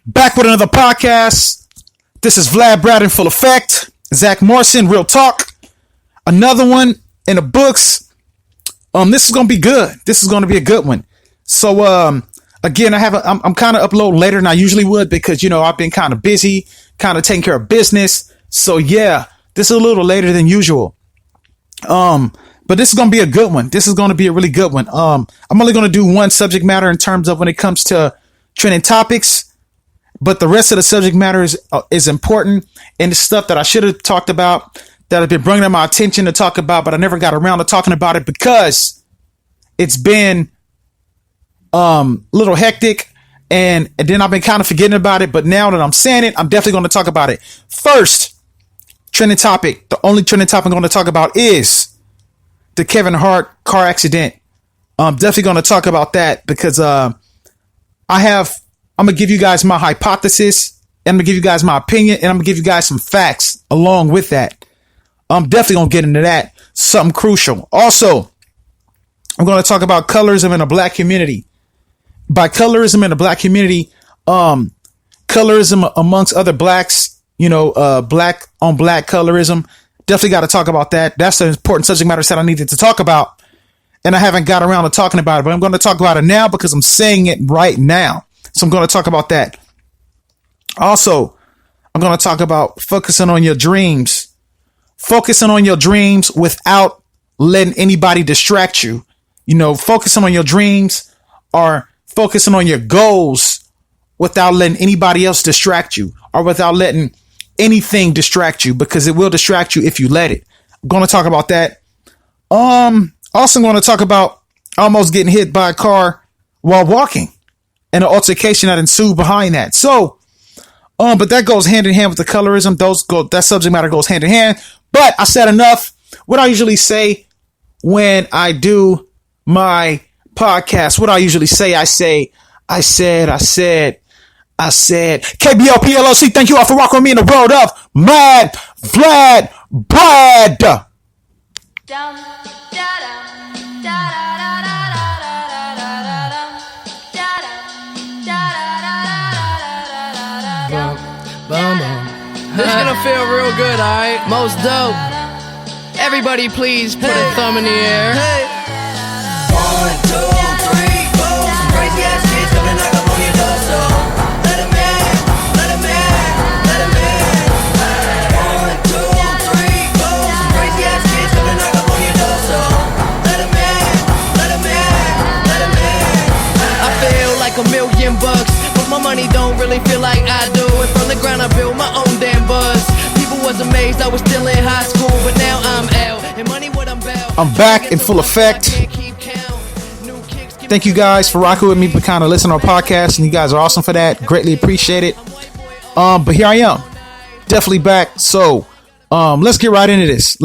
Back with another podcast. This is VladBrad in full effect. Zach Morrison, real talk. Another one in the books. This is gonna be good. This is gonna be a good one. So again, I'm kind of uploading later than I usually would because I've been kind of busy, kind of taking care of business. So yeah, this is a little later than usual. But this is gonna be a good one. This is gonna be a really good one. I'm only gonna do one subject matter in terms of when it comes to trending topics. But the rest of the subject matter is important, and the stuff that I should have talked about that have been bringing to my attention to talk about, but I never got around to talking about it because it's been a little hectic, and then I've been kind of forgetting about it. But now that I'm saying it, I'm definitely going to talk about it. First, trending topic. The only trending topic I'm going to talk about is the Kevin Hart car accident. I'm definitely going to talk about that because I'm going to give you guys my hypothesis, and I'm going to give you guys my opinion, and I'm going to give you guys some facts along with that. I'm definitely going to get into that. Something crucial. Also, I'm going to talk about colorism in the black community. By colorism in the black community, colorism amongst other blacks, black on black colorism. Definitely got to talk about that. That's an important subject matter that I needed to talk about, and I haven't got around to talking about it, but I'm going to talk about it now because I'm saying it right now. So I'm going to talk about that. Also, I'm going to talk about focusing on your dreams. Focusing on your dreams without letting anybody distract you. Focusing on your dreams or focusing on your goals without letting anybody else distract you or without letting anything distract you, because it will distract you if you let it. I'm going to talk about that. Also, I'm going to talk about almost getting hit by a car while walking, and an altercation that ensued behind that. So, but that goes hand in hand with the colorism. That subject matter goes hand in hand. But I said enough. What I usually say when I do my podcast, what I usually say, I said, KBL PLLC, thank you all for rocking with me in the world of Mad Vlad Brad. This is gonna feel real good, alright? Most dope. Everybody please put a thumb in the air. 1, 2, 3, 4. Some crazy ass kids coming knock up on your door, so let 'em in, let 'em in, let 'em in. 1, 2, 3, 4. Some crazy ass kids coming knock up on your door, so let 'em in, let 'em in, let 'em in. I feel like $1,000,000, but my money don't really feel like I do. And from the ground I built my own damn buzz. People was amazed I was still in high school, but now I'm out. And money what I'm about. I'm back in full effect. Thank you guys for rocking with me, for kind of listening to our podcast, and you guys are awesome for that. Greatly appreciate it. But here I am, definitely back. So, let's get right into this.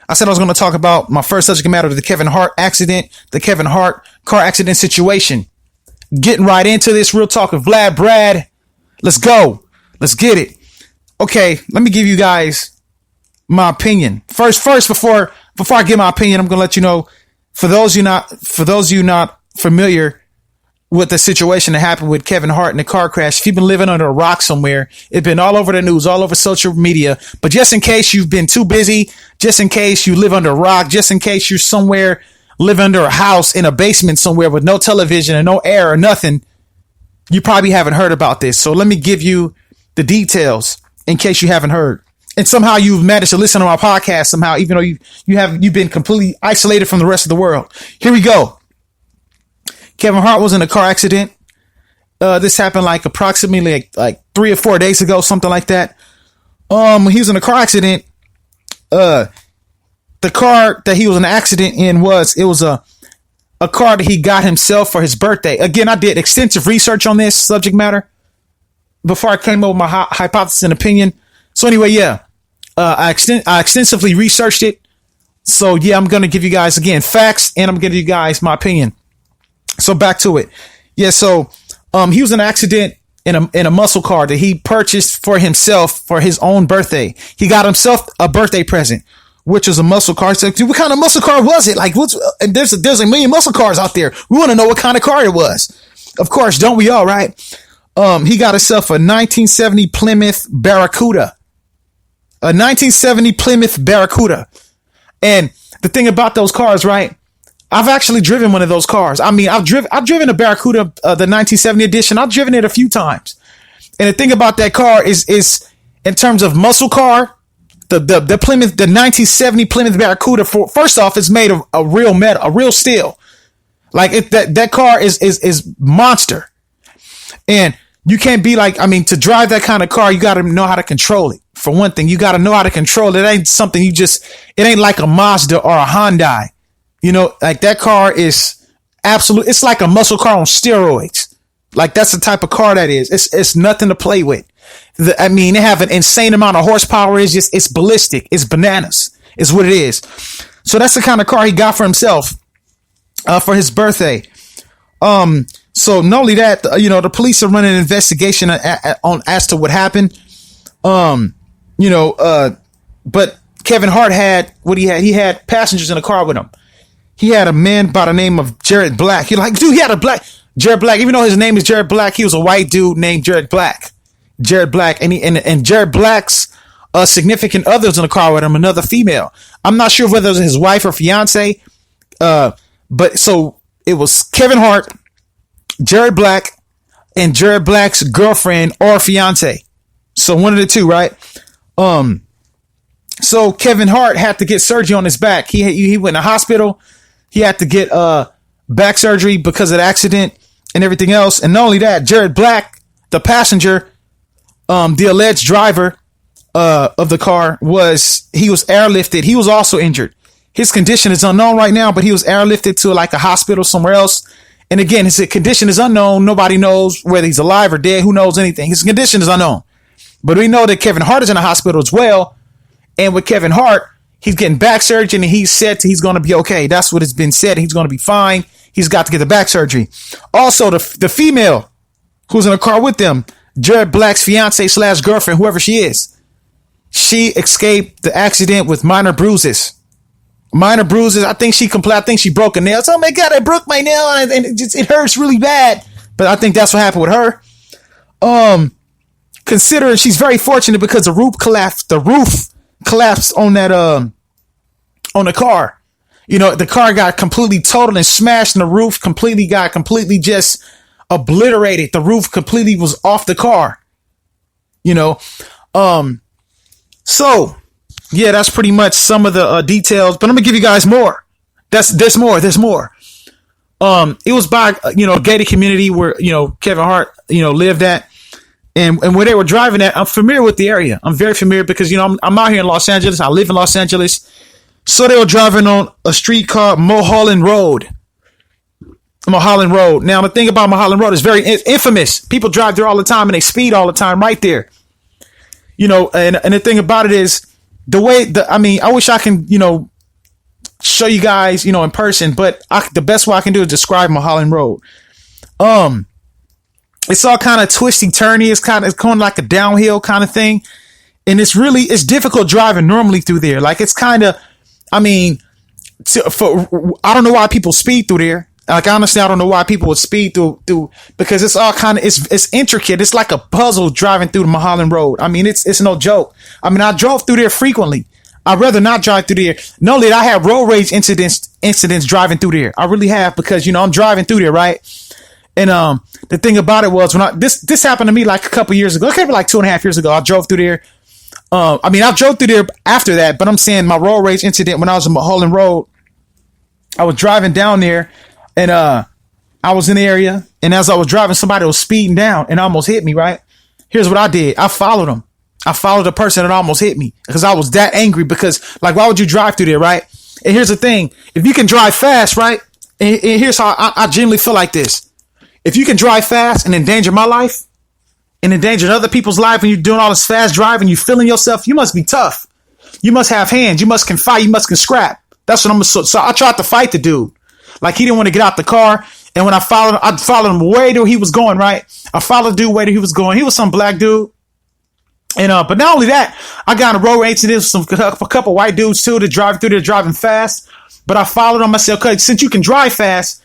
I said I was going to talk about my first subject matter, the Kevin Hart accident, the Kevin Hart car accident situation. Getting right into this, real talk with VladBrad. Let's go. Let's get it. Okay, let me give you guys my opinion. First, before I give my opinion, I'm going to let you know, for those of you not familiar with the situation that happened with Kevin Hart in the car crash, if you've been living under a rock somewhere, it's been all over the news, all over social media. But just in case you've been too busy, just in case you live under a rock, just in case you're somewhere, live under a house in a basement somewhere with no television and no air or nothing, you probably haven't heard about this. So let me give you the details in case you haven't heard. And somehow you've managed to listen to my podcast somehow, even though you've been completely isolated from the rest of the world. Here we go. Kevin Hart was in a car accident. This happened like approximately like 3 or 4 days ago, something like that. He was in a car accident. The car that he was in an accident in was a car that he got himself for his birthday. Again, I did extensive research on this subject matter before I came up with my hypothesis and opinion. So anyway, yeah, I extensively researched it. So yeah, I'm going to give you guys again facts, and I'm going to give you guys my opinion. So back to it. Yeah. So, he was in an accident in a muscle car that he purchased for himself for his own birthday. He got himself a birthday present, which was a muscle car. So what kind of muscle car was it? Like, and there's a million muscle cars out there. We want to know what kind of car it was. Of course, don't we all, right? He got himself a 1970 Plymouth Barracuda. A 1970 Plymouth Barracuda. And the thing about those cars, right? I've actually driven one of those cars. I mean, I've driven a Barracuda, the 1970 edition. I've driven it a few times. And the thing about that car is in terms of muscle car, the Plymouth, the 1970 Plymouth Barracuda, first off, it's made of a real metal, a real steel. Like that car is monster. And you can't be like, I mean, to drive that kind of car, you got to know how to control it. For one thing, you got to know how to control it. It ain't something it ain't like a Mazda or a Hyundai. You know, like that car is absolute. It's like a muscle car on steroids. Like that's the type of car that is. It's nothing to play with. I mean, they have an insane amount of horsepower. It's ballistic. It's bananas. It's what it is. So that's the kind of car he got for himself, for his birthday. So not only that, the police are running an investigation on as to what happened. But Kevin Hart had what he had. He had passengers in the car with him. He had a man by the name of Jared Black. You're like, dude, he had Jared Black. Even though his name is Jared Black, he was a white dude named Jared Black. And Jared Black's significant other was in the car with him, another female. I'm not sure whether it was his wife or fiance. But so it was Kevin Hart, Jared Black, and Jared Black's girlfriend or fiance. So one of the two, right? So Kevin Hart had to get surgery on his back. He went in the hospital. He had to get back surgery because of the accident and everything else. And not only that, Jared Black, the passenger, the alleged driver of the car, was airlifted. He was also injured. His condition is unknown right now, but he was airlifted to like a hospital somewhere else. And again, his condition is unknown. Nobody knows whether he's alive or dead. Who knows anything? His condition is unknown. But we know that Kevin Hart is in the hospital as well. And with Kevin Hart, he's getting back surgery and he's said he's going to be okay. That's what has been said. He's going to be fine. He's got to get the back surgery. Also, the female who's in the car with them, Jared Black's fiance / girlfriend, whoever she is, she escaped the accident with minor bruises. I think she broke a nail. Oh my God, I broke my nail and it hurts really bad. But I think that's what happened with her. Considering she's very fortunate because the roof collapsed on that on the car. The car got completely totaled and smashed, and the roof got completely just obliterated. The roof completely was off the car. So yeah, that's pretty much some of the details. But I'm gonna give you guys more. There's more. It was by a gated community where Kevin Hart lived at. And where they were driving at, I'm familiar with the area. I'm very familiar because, I'm out here in Los Angeles. I live in Los Angeles. So they were driving on a street called Mulholland Road. Now, the thing about Mulholland Road is very infamous. People drive there all the time and they speed all the time right there. And the thing about it is I wish I can, show you guys, in person, but the best way I can do is describe Mulholland Road. It's all kind of twisty, turny. It's kind of like a downhill kind of thing. And it's difficult driving normally through there. Like it's kind of, I don't know why people speed through there. Like honestly, I don't know why people would speed through because it's all kind of, it's intricate. It's like a puzzle driving through the Mulholland Road. I mean, it's no joke. I mean, I drove through there frequently. I'd rather not drive through there. Not only that, I have road rage incidents driving through there. I really have because, I'm driving through there, right? And the thing about it was when this happened to me like a couple years ago. It could be like 2.5 years ago. I drove through there. I drove through there after that, but I'm saying my road rage incident when I was on Mulholland Road, I was driving down there and I was in the area. And as I was driving, somebody was speeding down and almost hit me, right? Here's what I did. I followed him. I followed the person that almost hit me because I was that angry because like, why would you drive through there, right? And here's the thing. If you can drive fast, right? And here's how I genuinely feel like this. If you can drive fast and endanger my life and endanger other people's life and you're doing all this fast driving, you feeling yourself, you must be tough. You must have hands. You must can fight. You must can scrap. That's what so I tried to fight the dude. Like he didn't want to get out the car. And when I followed him way to where he was going, right? I followed the dude way to where he was going. He was some black dude. And, but not only that, I got in a road rage with a couple white dudes too that drive through there driving fast. But I followed him. I said, okay, since you can drive fast,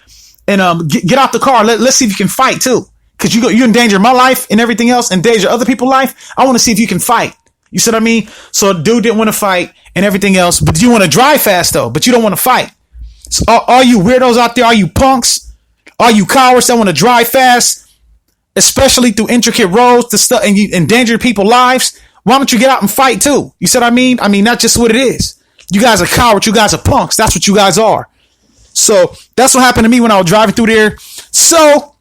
and get out the car. Let's see if you can fight too, because you endanger my life and everything else, endanger other people's life. I want to see if you can fight. You see what I mean? So dude didn't want to fight and everything else, but you want to drive fast though, but you don't want to fight. So all you weirdos out there, all you punks, all you cowards that want to drive fast, especially through intricate roads to stuff, and you endanger people's lives, why don't you get out and fight too? You see what I mean? I mean, that's just what it is. You guys are cowards. You guys are punks. That's what you guys are. So that's what happened to me when I was driving through there. So,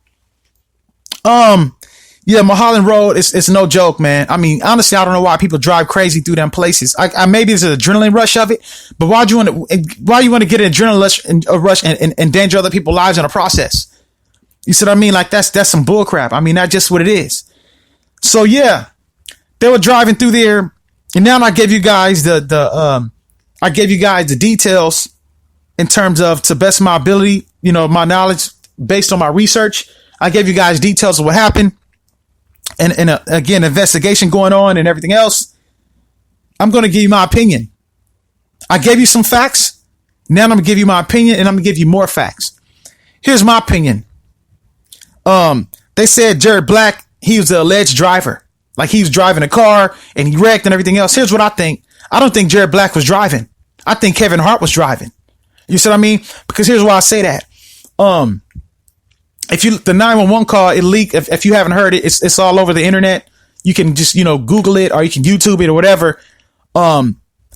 yeah, Mulholland Road, it's no joke, man. I mean, honestly, I don't know why people drive crazy through them places. I maybe it's an adrenaline rush of it, but why you want to get an adrenaline rush and endanger other people's lives in the process? You see what I mean? Like that's some bull crap. I mean, that's just what it is. So yeah, they were driving through there, and now I gave you guys the details in terms of, to best of my ability, you know, my knowledge based on my research. I gave you guys details of what happened. And again, investigation going on and everything else. I'm going to give you my opinion. I gave you some facts. Now I'm going to give you my opinion, and I'm going to give you more facts. Here's my opinion. They said Jared Black, he was the alleged driver. Like he was driving a car and he wrecked and everything else. Here's what I think. I don't think Jared Black was driving. I think Kevin Hart was driving. You see what I mean? Because here's why I say that. If the 911 call, it leaked. If you haven't heard it, it's all over the internet. You can just, Google it, or you can YouTube it or whatever.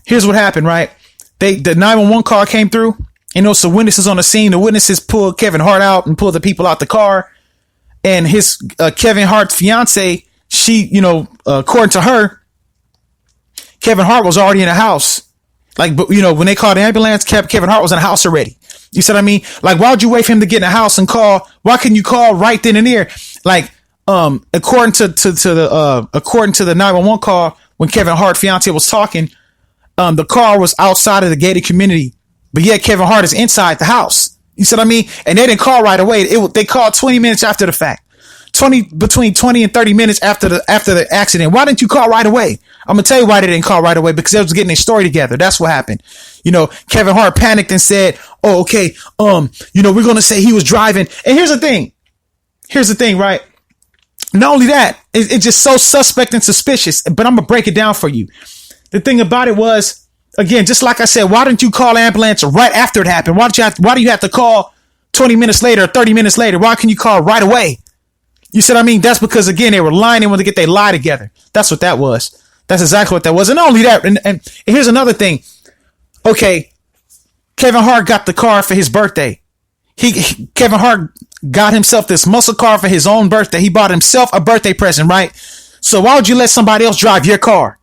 Here's what happened, right? The 911 call came through, and some witnesses on the scene. The witnesses pulled Kevin Hart out and pulled the people out the car. And his, Kevin Hart's fiance, she, according to her, Kevin Hart was already in the house. Like, but when they called the ambulance, Kevin Hart was in the house already. You see what I mean? Like, why would you wait for him to get in the house and call? Why couldn't you call right then and there? Like, according to the 911 call, when Kevin Hart's fiance was talking, the car was outside of the gated community, but yet Kevin Hart is inside the house. You see what I mean? And they didn't call right away. They called 20 minutes after the fact. Between 20 and 30 minutes after the accident. Why didn't you call right away? I'm going to tell you why they didn't call right away, because they was getting their story together. That's what happened. Kevin Hart panicked and said, oh, okay. We're going to say he was driving. And here's the thing, right? Not only that, it's just so suspect and suspicious, but I'm going to break it down for you. The thing about it was, again, just like I said, why didn't you call ambulance right after it happened? Why do you have to call 20 minutes later or 30 minutes later? Why can you call right away? You see what I mean? That's because, again, they were lying. They wanted to get their lie together. That's what that was. That's exactly what that was. And not only that, and here's another thing. Okay, Kevin Hart got the car for his birthday. Kevin Hart got himself this muscle car for his own birthday. He bought himself a birthday present, right? So why would you let somebody else drive your car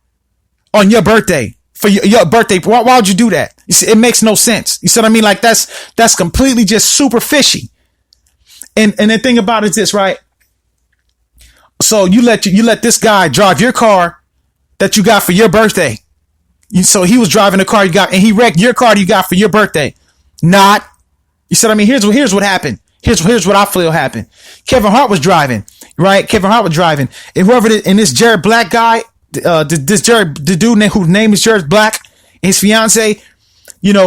on your birthday for your birthday? Why would you do that? You see, it makes no sense. You see what I mean? Like that's completely just super fishy. And the thing about it is this, right? So you let this guy drive your car that you got for your birthday. So he was driving the car you got, and he wrecked your car you got for your birthday. Not. You see what I mean? Here's what happened. Here's what I feel happened. Kevin Hart was driving, right? Kevin Hart was driving, and this Jared Black guy, the dude whose name is Jared Black, his fiance. I'm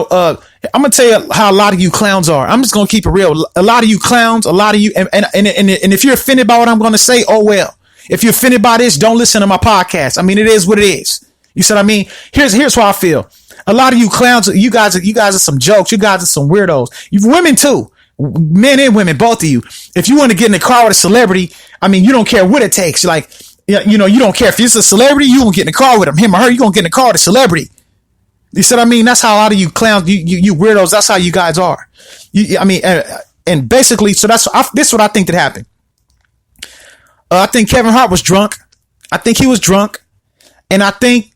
gonna tell you how a lot of you clowns are. I'm just gonna keep it real. A lot of you clowns, a lot of you, and if you're offended by what I'm gonna say, oh well. If you're offended by this, don't listen to my podcast. I mean, it is what it is. You see what I mean? Here's how I feel. A lot of you clowns, you guys are some jokes. You guys are some weirdos. You women too, men and women, both of you. If you want to get in the car with a celebrity, I mean, you don't care what it takes. Like, you don't care if it's a celebrity, you gonna get in the car with him or her. You gonna get in the car with a celebrity. You see what I mean? That's how a lot of you clowns, you weirdos, that's how you guys are. And basically, so this is what I think that happened. I think Kevin Hart was drunk. I think he was drunk. And I think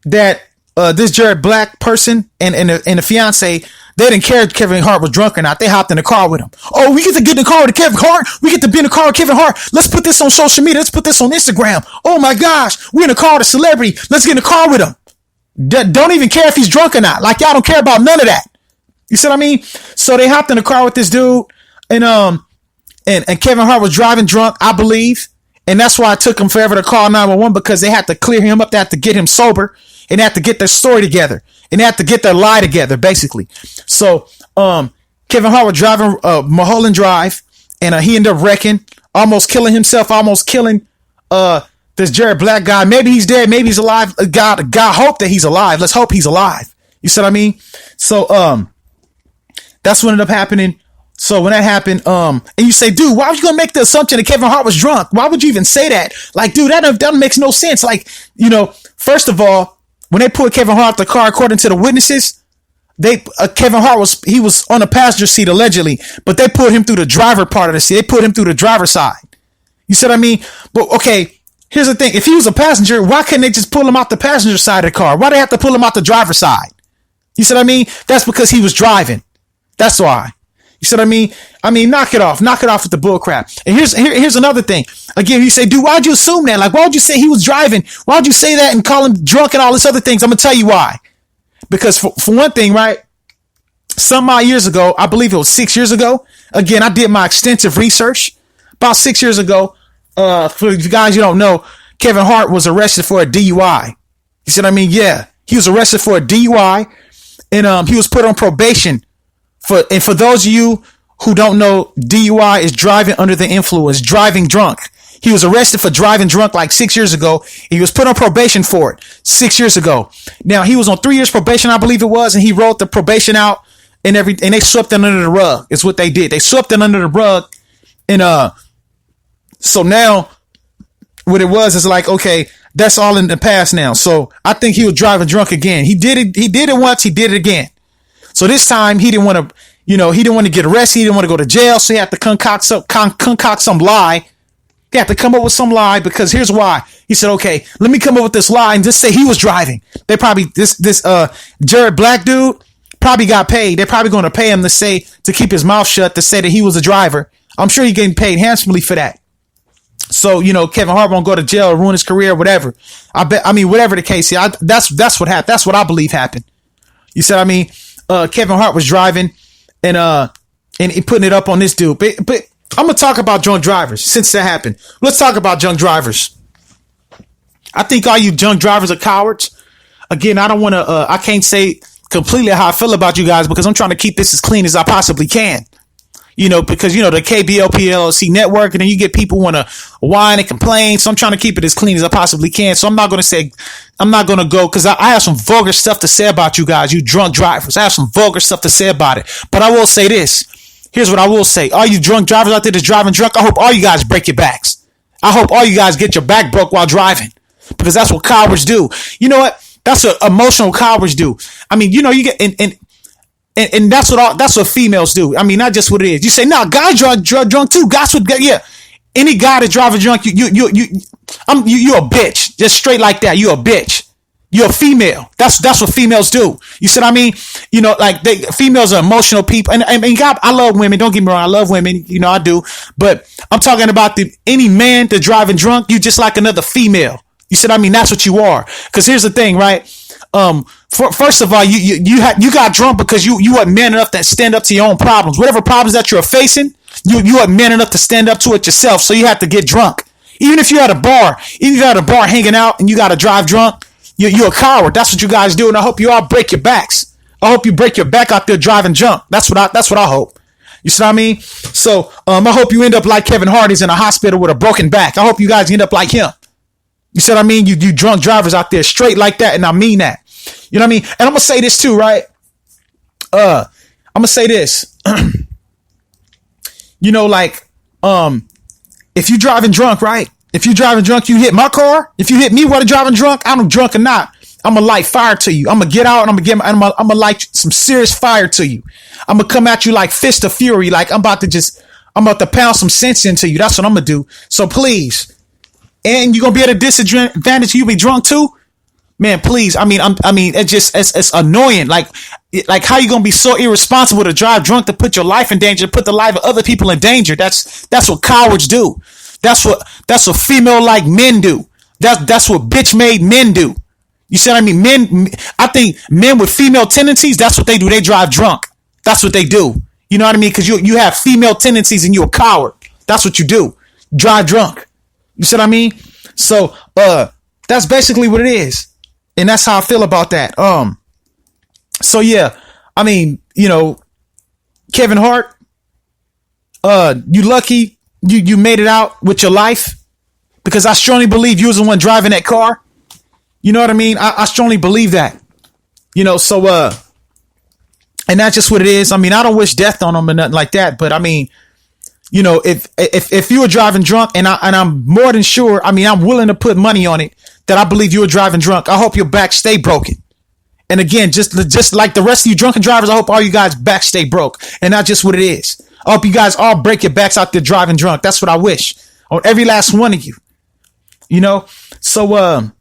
that this Jared Black person and the fiance, they didn't care if Kevin Hart was drunk or not. They hopped in the car with him. Oh, we get to get in the car with Kevin Hart. We get to be in the car with Kevin Hart. Let's put this on social media. Let's put this on Instagram. Oh my gosh, we're in the car with a celebrity. Let's get in the car with him. Don't even care if he's drunk or not. Like, y'all don't care about none of that. You see what I mean? So they hopped in the car with this dude, and Kevin Hart was driving drunk, I believe. And that's why it took him forever to call 911, because they had to clear him up. They had to get him sober, and they had to get their story together, and they had to get their lie together, basically. So, Kevin Hart was driving Mulholland Drive, and he ended up wrecking, almost killing himself, almost killing this Jared Black guy. Maybe he's dead, maybe he's alive. God hope that he's alive. Let's hope he's alive. You see what I mean? So that's what ended up happening. So when that happened, and you say, dude, why would you gonna make the assumption that Kevin Hart was drunk? Why would you even say that? Like, dude, that makes no sense. Like, you know, first of all, when they put Kevin Hart in the car, according to the witnesses, Kevin Hart was on the passenger seat allegedly, but they put him through the driver part of the seat. They put him through the driver's side. You see what I mean? But okay, here's the thing: if he was a passenger, why couldn't they just pull him out the passenger side of the car? Why they have to pull him out the driver's side? You see what I mean? That's because he was driving. That's why. You see what I mean? Knock it off with the bull crap. And here's another thing. Again, you say, dude, why'd you assume that? Like, why would you say he was driving? Why'd you say that and call him drunk and all this other things? I'm gonna tell you why. Because for one thing, right? Some odd years ago, I believe it was 6 years ago. Again, I did my extensive research. About 6 years ago, for you guys you don't know, Kevin Hart was arrested for a DUI. You see what I mean? Yeah, he was arrested for a DUI, and he was put on probation. For those of you who don't know, DUI is driving under the influence, driving drunk. He was arrested for driving drunk like 6 years ago. He was put on probation for it 6 years ago. Now he was on 3 years probation, I believe it was, and he wrote the probation out and they swept it under the rug. It's what they did. They swept it under the rug, and so now what it was is like, okay, that's all in the past now. So I think he was driving drunk again. He did it once. He did it again. So this time he didn't want to get arrested. He didn't want to go to jail. So he had to concoct some lie. He had to come up with some lie, because here's why. He said, okay, let me come up with this lie and just say he was driving. They probably, this Jared Black dude probably got paid. They're probably going to pay him to keep his mouth shut, to say that he was a driver. I'm sure he's getting paid handsomely for that. So, Kevin Hart won't go to jail or ruin his career or whatever. Whatever the case. That's what happened. That's what I believe happened. You said, Kevin Hart was driving and he putting it up on this dude. But I'm going to talk about drunk drivers since that happened. Let's talk about drunk drivers. I think all you drunk drivers are cowards. Again, I don't want to, I can't say completely how I feel about you guys, because I'm trying to keep this as clean as I possibly can. Because, the KBLPLC network, and then you get people want to whine and complain. So I'm trying to keep it as clean as I possibly can. So I'm not going to go, because I have some vulgar stuff to say about you guys, you drunk drivers. I have some vulgar stuff to say about it. But I will say this. Here's what I will say. All you drunk drivers out there that's driving drunk, I hope all you guys break your backs. I hope all you guys get your back broke while driving, because that's what cowards do. You know what? That's what emotional cowards do. You get, and that's what females do. Not just what it is. You say, no, guys drunk too. Guys would get, yeah. Any guy that's driving drunk, you're a bitch. Just straight like that. You're a bitch. You're a female. That's what females do. You see what I mean? Females are emotional people. And God, I love women. Don't get me wrong. I love women. I do. But I'm talking about any man that's driving drunk, you just like another female. You see what I mean? That's what you are. Because here's the thing, right? First of all, you got drunk because you weren't man enough to stand up to your own problems. Whatever problems that you're facing, you weren't man enough to stand up to it yourself. So you have to get drunk. Even if you're at a bar, hanging out and you got to drive drunk, you're a coward. That's what you guys do. And I hope you all break your backs. I hope you break your back out there driving drunk. That's what I hope. You see what I mean? So, I hope you end up like Kevin Hart. He's in a hospital with a broken back. I hope you guys end up like him. You see what I mean? You drunk drivers out there straight like that. And I mean that. You know what I mean? And I'm going to say this too, right? I'm going to say this. If you driving drunk, right? If you driving drunk, you hit my car. If you hit me while driving drunk, I'm drunk or not, I'm going to light fire to you. I'm going to get out and I'm going to light some serious fire to you. I'm going to come at you like fist of fury. Like I'm about to pound some sense into you. That's what I'm going to do. So please. And you're going to be at a disadvantage. You be drunk too. Man, please. It's annoying. Like how you gonna be so irresponsible to drive drunk, to put your life in danger, to put the life of other people in danger? That's what cowards do. That's what female like men do. That's what bitch made men do. You see what I mean? I think men with female tendencies, that's what they do. They drive drunk. That's what they do. You know what I mean? Because you have female tendencies and you're a coward. That's what you do. Drive drunk. You see what I mean? So that's basically what it is. And that's how I feel about that. So yeah, Kevin Hart, you lucky you made it out with your life, because I strongly believe you was the one driving that car. You know what I mean? I strongly believe that. You know, so and that's just what it is. I mean, I don't wish death on them or nothing like that, but I mean, you know, if you were driving drunk, and I'm more than sure, I mean, I'm willing to put money on it that I believe you were driving drunk, I hope your back stay broken. And again, just like the rest of you drunken drivers, I hope all you guys back stay broke. And that's just what it is. I hope you guys all break your backs out there driving drunk. That's what I wish on every last one of you. You know, so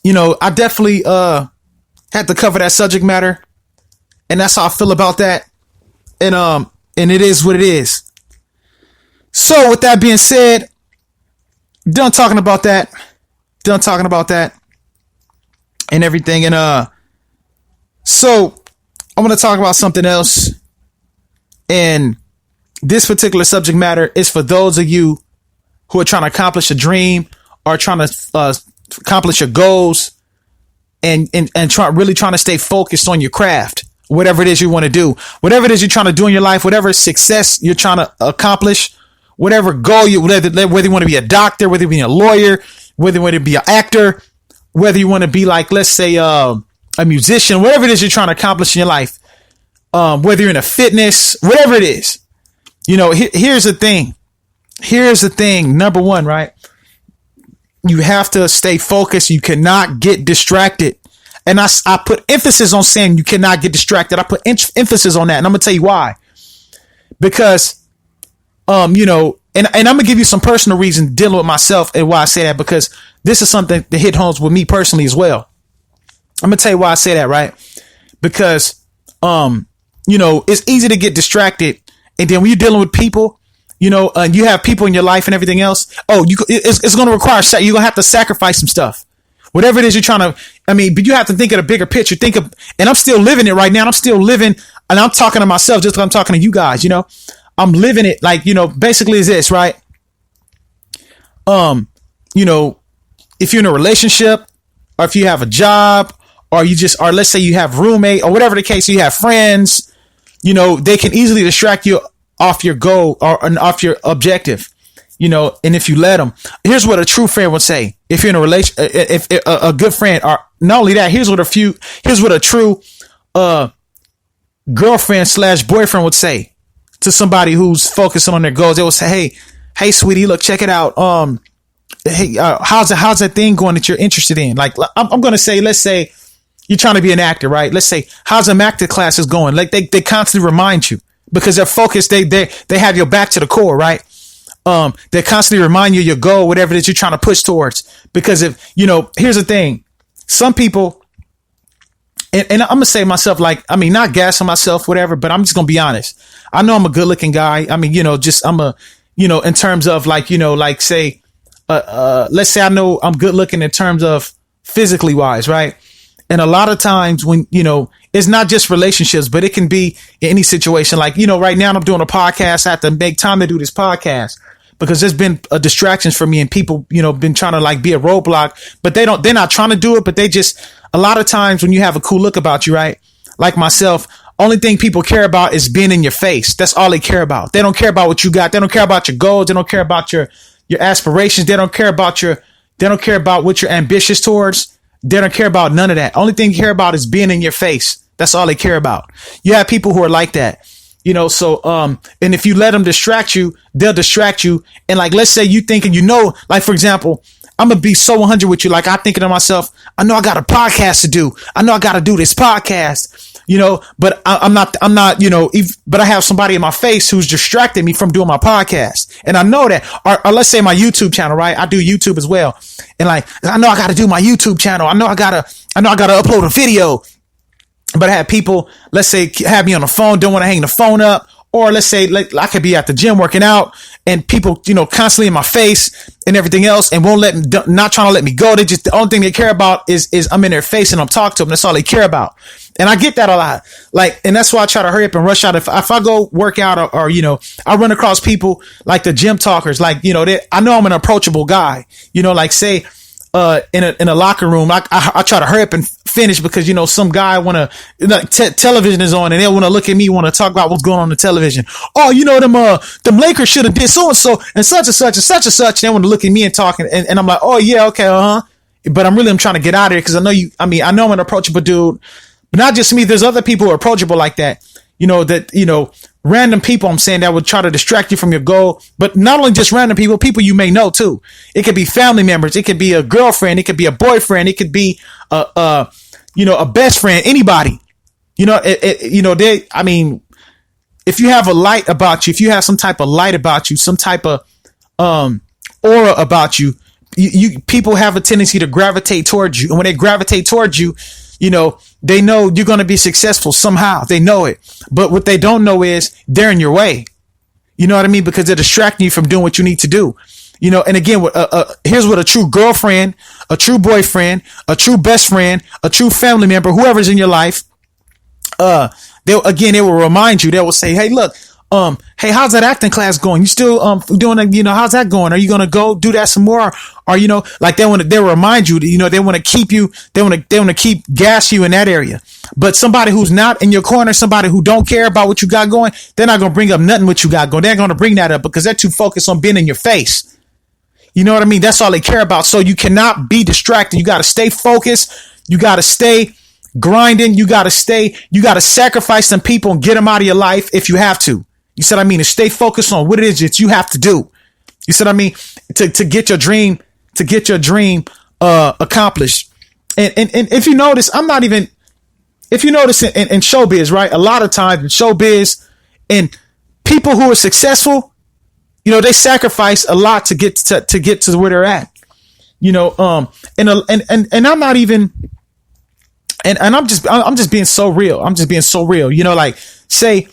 you know, I definitely had to cover that subject matter, and that's how I feel about that. And it is what it is. So with that being said, done talking about that and everything. And so I'm going to talk about something else. And this particular subject matter is for those of you who are trying to accomplish a dream or trying to accomplish your goals and really trying to stay focused on your craft, whatever it is you want to do, whatever it is you're trying to do in your life, whatever success you're trying to accomplish, whatever goal whether you want to be a doctor, whether you be a lawyer, whether you want to be an actor, whether you want to be like, let's say, a musician, whatever it is you're trying to accomplish in your life, whether you're in a fitness, whatever it is, you know, here's the thing. Number one, right? You have to stay focused. You cannot get distracted. And I put emphasis on saying you cannot get distracted. I put emphasis on that. And I'm going to tell you why. Because, you know, and I'm going to give you some personal reasons dealing with myself and why I say that, because this is something that hit homes with me personally as well. I'm going to tell you why I say that, right? Because, you know, it's easy to get distracted. And then when you're dealing with people, you know, and you have people in your life and everything else, it's going to require, you're going to have to sacrifice some stuff. Whatever it is you're trying to, I mean, but you have to think of the bigger picture. And I'm still living it right now. I'm still living, and I'm talking to myself just like I'm talking to you guys, you know. I'm living it like, you know, basically is this, right? You know, if you're in a relationship, or if you have a job, or let's say you have roommate, or whatever the case, you have friends, you know, they can easily distract you off your goal or off your objective, you know. And if you let them, here's what a true friend would say. If you're in a relation, if a good friend, or not only that, here's what a true girlfriend / boyfriend would say to somebody who's focusing on their goals. They will say, hey, sweetie, look, check it out. Hey, how's that thing going that you're interested in? Like, I'm going to say, let's say you're trying to be an actor, right? Let's say, how's them actor classes going? Like, they constantly remind you, because they're focused. They have your back to the core, right? They constantly remind you of your goal, whatever it is you're trying to push towards. Because if, you know, here's the thing, some people, and I'm going to say myself, like, I mean, not gassing myself, whatever, but I'm just going to be honest. I know I'm a good looking guy. I mean, you know, in terms of like, you know, like say, let's say I know I'm good looking in terms of physically wise, right? And a lot of times when, you know, it's not just relationships, but it can be in any situation. Like, you know, right now I'm doing a podcast. I have to make time to do this podcast because there's been distractions for me, and people, you know, been trying to like be a roadblock, but they're not trying to do it. But a lot of times when you have a cool look about you, right? Like myself, only thing people care about is being in your face. That's all they care about. They don't care about what you got. They don't care about your goals. They don't care about your aspirations. They don't care about what you're ambitious towards. They don't care about none of that. Only thing you care about is being in your face. That's all they care about. You have people who are like that, you know, so, and if you let them distract you, they'll distract you. And like, let's say you thinking, you know, like, for example, I'm going to be so 100 with you. Like, I'm thinking to myself, I know I got a podcast to do. I know I got to do this podcast, you know, but I'm not, you know, but I have somebody in my face who's distracting me from doing my podcast. And I know that, or let's say my YouTube channel, right? I do YouTube as well. And like, I know I got to do my YouTube channel. I know I got to upload a video. But I have people, let's say, have me on the phone, don't want to hang the phone up. Or let's say, like, I could be at the gym working out, and people, you know, constantly in my face and everything else, and not trying to let me go. The only thing they care about is I'm in their face and I'm talking to them. That's all they care about. And I get that a lot. Like, and that's why I try to hurry up and rush out. If I go work out or, you know, I run across people like the gym talkers, like, you know, I know I'm an approachable guy, you know, like say, in a locker room. I try to hurry up and finish because, some guy television is on and they want to look at me, want to talk about what's going on the television. Oh, them Lakers should have did so and so and such and such and such and such. And they want to look at me and talking. And I'm like, oh yeah, okay. But I'm trying to get out of here. Cause I know I know I'm an approachable dude, but not just me. There's other people who are approachable like that. Random people, I'm saying, that would try to distract you from your goal. But not only just random people you may know too. It could be family members. It could be a girlfriend. It could be a boyfriend. It could be a best friend, anybody. If you have a light about you, if you have some type of light about you, some type of aura about you, people have a tendency to gravitate towards you. And when they gravitate towards you, they know you're going to be successful somehow. They know it. But what they don't know is they're in your way. You know what I mean? Because they're distracting you from doing what you need to do. And again, here's what a true girlfriend, a true boyfriend, a true best friend, a true family member, whoever's in your life, they will remind you. They will say, hey, look, hey, how's that acting class going? You still doing it? How's that going? Are you going to go do that some more? Or they'll remind you, they want to keep you, they want to keep gas you in that area. But somebody who's not in your corner, somebody who don't care about what you got going, they're not going to bring up nothing what you got going. They're going to bring that up because they're too focused on being in your face. You know what I mean? That's all they care about. So you cannot be distracted. You got to stay focused. You got to stay grinding. You got to sacrifice some people and get them out of your life if you have to. You said, to stay focused on what it is that you have to do. You said, to get your dream, accomplished. And if you notice, if you notice in showbiz, right? A lot of times in showbiz and people who are successful, they sacrifice a lot to get to where they're at, and I'm not even, and I'm just being so real. I'm just being so real, say,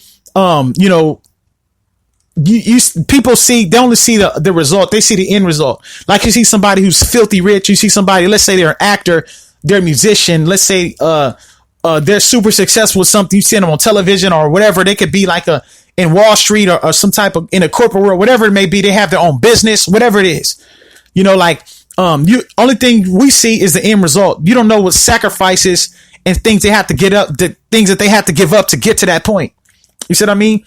people they only see the result. They see the end result. Like you see somebody who's filthy rich. You see somebody, let's say they're an actor, they're a musician. Let's say, they're super successful with something. You see them on television or whatever. They could be like in Wall Street or some type of, in a corporate world, whatever it may be. They have their own business, whatever it is, only thing we see is the end result. You don't know what sacrifices and things they have to the things that they have to give up to get to that point. You see what I mean?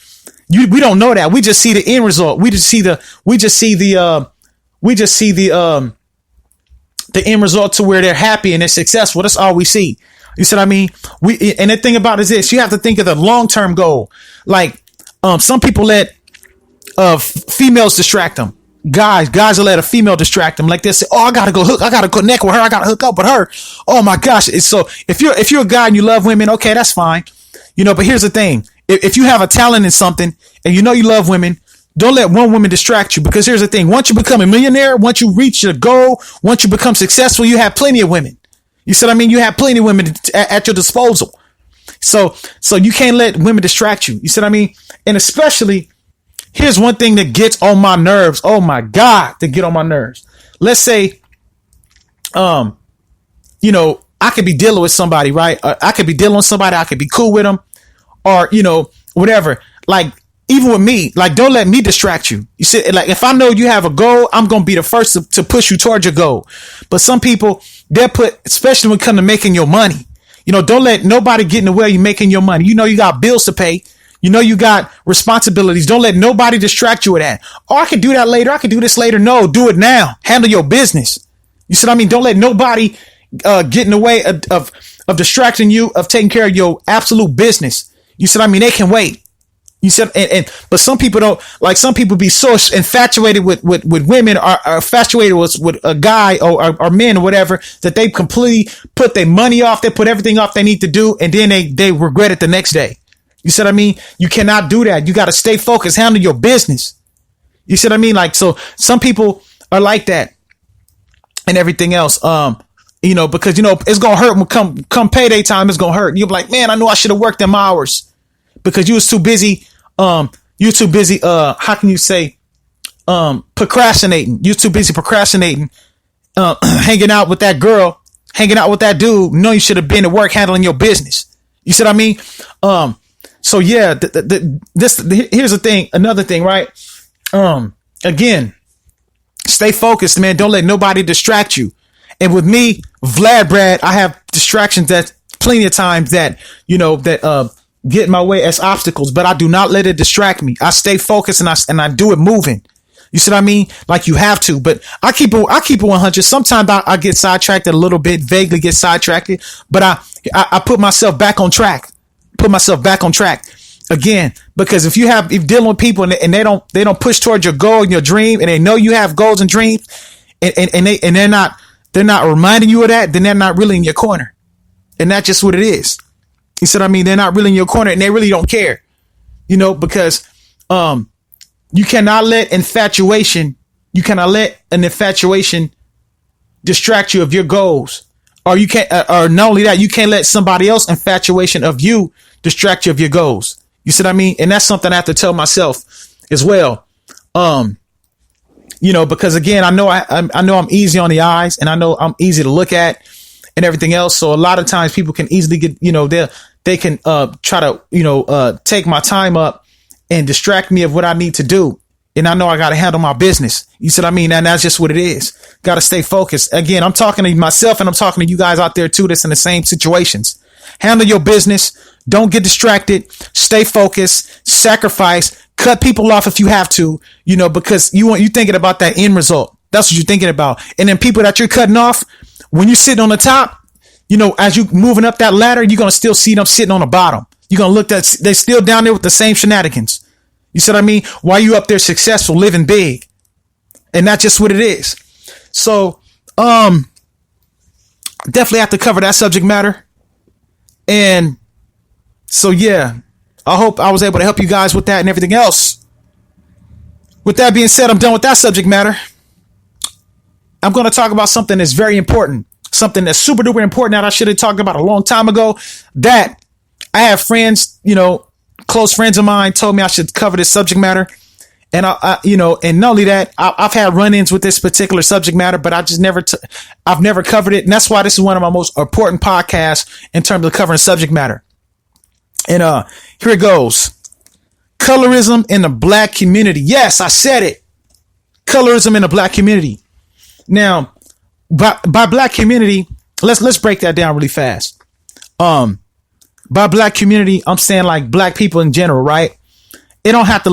We don't know that. We just see the end result. We just see the end result to where they're happy and they're successful. That's all we see. You see what I mean? And the thing about it is this, you have to think of the long-term goal. Like, some people let, females distract them. Guys will let a female distract them. Like they say, oh, I gotta connect with her. I gotta hook up with her. Oh my gosh. So if you're a guy and you love women, okay, that's fine. But here's the thing. If you have a talent in something and you love women, don't let one woman distract you, because here's the thing. Once you become a millionaire, once you reach your goal, once you become successful, you have plenty of women. You see what I mean? You have plenty of women at your disposal. So you can't let women distract you. You see what I mean? And especially, here's one thing that gets on my nerves. Oh my God, to get on my nerves. Let's say, I could be dealing with somebody, right? I could be dealing with somebody. I could be cool with them, or, whatever. Like, even with me, like, don't let me distract you. You see, like, if I know you have a goal, I'm going to be the first to push you towards your goal. But some people, especially when it comes to making your money, don't let nobody get in the way of you making your money. You got bills to pay. You got responsibilities. Don't let nobody distract you with that. Oh, I can do that later. I can do this later. No, do it now. Handle your business. You see what I mean? Don't let nobody get in the way of distracting you, of taking care of your absolute business. You see what I mean? They can wait. You said, but some people don't, like, some people be so infatuated with women, or infatuated with a guy or men or whatever, that they completely put their money off. They put everything off they need to do. And then they regret it the next day. You see what I mean? You cannot do that. You got to stay focused, handle your business. You see what I mean? Like, so some people are like that and everything else. Because, it's going to hurt when come payday time. It's going to hurt. You'll be like, man, I knew I should have worked them hours, because you was too busy. How can you say, procrastinating? You're too busy procrastinating, hanging out with that girl, hanging out with that dude. No, you should have been at work handling your business. You see what I mean? So yeah, here's the thing. Another thing, right? Again, stay focused, man. Don't let nobody distract you. And with me, VladBrad, I have distractions that plenty of times that, get in my way as obstacles, but I do not let it distract me. I stay focused and I do it moving. You see what I mean? Like you have to, but I keep it 100. Sometimes I get sidetracked a little bit, vaguely get sidetracked, but I put myself back on track, again, because if you're dealing with people and they don't push towards your goal and your dream, and they know you have goals and dreams, and they're not reminding you of that, then they're not really in your corner. And that's just what it is. You see what I mean? They're not really in your corner and they really don't care, because, you cannot let an infatuation distract you of your goals, or you can't, or not only that, you can't let somebody else infatuation of you distract you of your goals. You see what I mean? And that's something I have to tell myself as well. Because again, I know I'm easy on the eyes, and I know I'm easy to look at and everything else. So a lot of times people can easily get, they can try to, take my time up and distract me of what I need to do. And I know I got to handle my business. You see what I mean? And that's just what it is. Got to stay focused. Again, I'm talking to myself and I'm talking to you guys out there too, that's in the same situations. Handle your business. Don't get distracted. Stay focused, sacrifice, cut people off if you have to, because you're thinking about that end result. That's what you're thinking about. And then people that you're cutting off, when you're sitting on the top, as you moving up that ladder, you're going to still see them sitting on the bottom. You're going to look at, they're still down there with the same shenanigans. You see what I mean? Why you up there successful, living big? And that's just what it is. So, definitely have to cover that subject matter. And so, yeah, I hope I was able to help you guys with that and everything else. With that being said, I'm done with that subject matter. I'm going to talk about something that's very important, something that's super duper important that I should have talked about a long time ago. That I have friends, close friends of mine told me I should cover this subject matter. And and not only that, I've had run-ins with this particular subject matter, but I've never covered it. And that's why this is one of my most important podcasts in terms of covering subject matter. And here it goes. Colorism in the Black community. Yes, I said it. Colorism in the Black community. Now, by Black community, let's break that down really fast. By Black community, I'm saying like Black people in general, right? They don't have to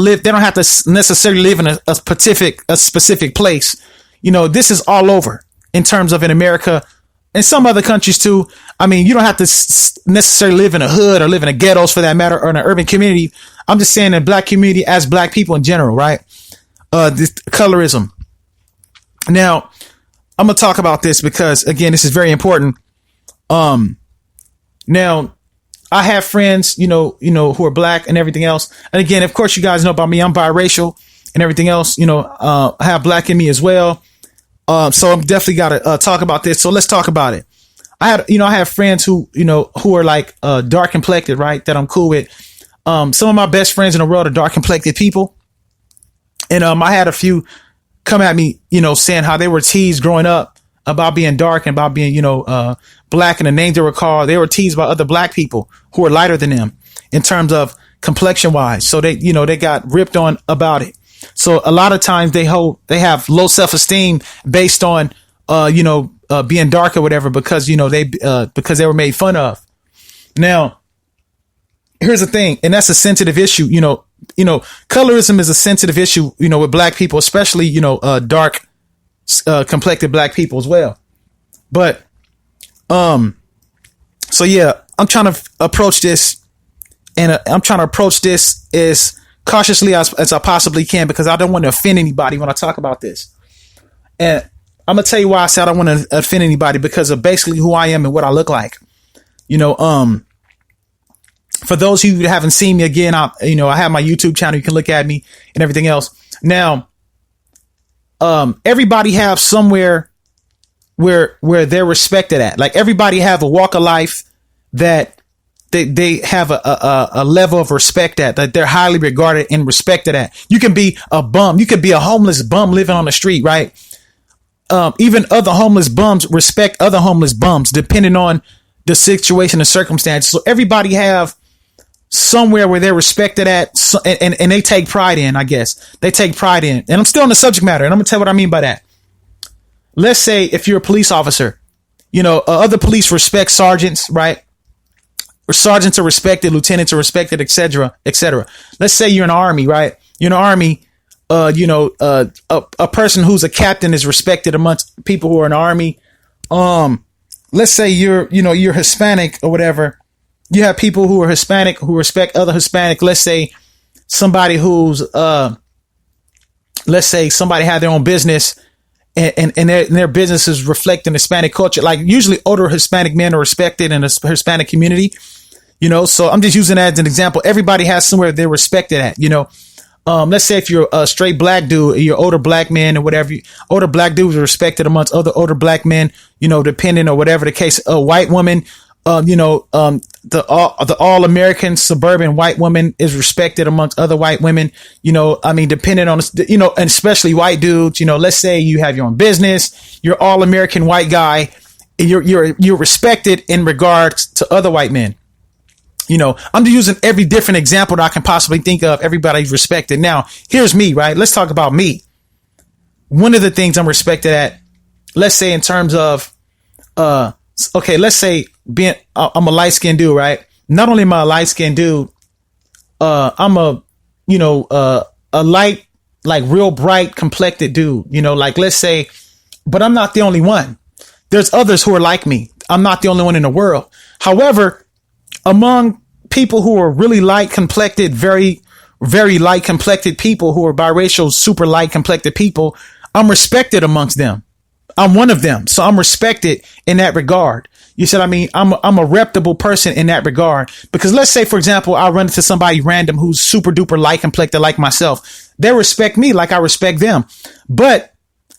necessarily live in a specific place. This is all over in terms of in America and some other countries too. I mean, you don't have to necessarily live in a hood or live in a ghettos for that matter, or in an urban community. I'm just saying in Black community as Black people in general, right? This colorism. Now, I'm going to talk about this because again, this is very important. Now, I have friends, who are Black and everything else. And again, of course, you guys know about me. I'm biracial and everything else. I have Black in me as well. So I'm definitely got to talk about this. So let's talk about it. I have friends who are like dark complected, right? That I'm cool with. Some of my best friends in the world are dark complected people. And I had a few come at me, saying how they were teased growing up about being dark and about being, Black, and the names they were called. They were teased by other Black people who were lighter than them in terms of complexion wise. So they got ripped on about it. So a lot of times they have low self-esteem based on, being dark or whatever, because, because they were made fun of. Now, here's the thing, and that's a sensitive issue. Colorism is a sensitive issue, with Black people, especially, dark, complected Black people as well. But, so yeah, I'm trying to approach this, and I'm trying to approach this as cautiously as I possibly can, because I don't want to offend anybody when I talk about this. And I'm going to tell you why I said I don't want to offend anybody, because of basically who I am and what I look like. For those of you who haven't seen me, again, I have my YouTube channel. You can look at me and everything else. Now, everybody have somewhere where they're respected at. Like everybody have a walk of life that they have a level of respect at, that they're highly regarded and respected at. You can be a bum. You could be a homeless bum living on the street, right? Even other homeless bums respect other homeless bums, depending on the situation and circumstances. So everybody have somewhere where they're respected at, and they take pride in, I guess. They take pride in. And I'm still on the subject matter, and I'm going to tell you what I mean by that. let's say if you're a police officer, other police respect sergeants, right? Or sergeants are respected, lieutenants are respected, etc., etc. Let's say you're in the army, right? You're in the army. A person who's a captain is respected amongst people who are in the army. Let's say you're Hispanic or whatever. You have people who are Hispanic who respect other Hispanic. Let's say somebody who's, let's say somebody had their own business and their business is reflecting Hispanic culture. Like usually older Hispanic men are respected in the Hispanic community, so I'm just using that as an example. Everybody has somewhere they're respected at, let's say if you're a straight black dude, you're older black man or whatever, older black dudes are respected amongst other older black men, depending or whatever the case. A white woman, the all American suburban white woman is respected amongst other white women, depending on, and especially white dudes, let's say you have your own business, you're all American white guy, and you're respected in regards to other white men. I'm just using every different example that I can possibly think of. Everybody's respected. Now, here's me, right? Let's talk about me. One of the things I'm respected at, let's say in terms of, okay, let's say I'm a light skinned dude, right? Not only am I a light skinned dude, I'm a light, like real bright complected dude, like let's say, but I'm not the only one. There's others who are like me. I'm not the only one in the world. However, among people who are really light complected, very, very light complected people who are biracial, super light complected people, I'm respected amongst them. I'm one of them. So I'm respected in that regard. You said, I'm a reputable person in that regard, because let's say, for example, I run into somebody random who's super duper light complected like myself. They respect me like I respect them, but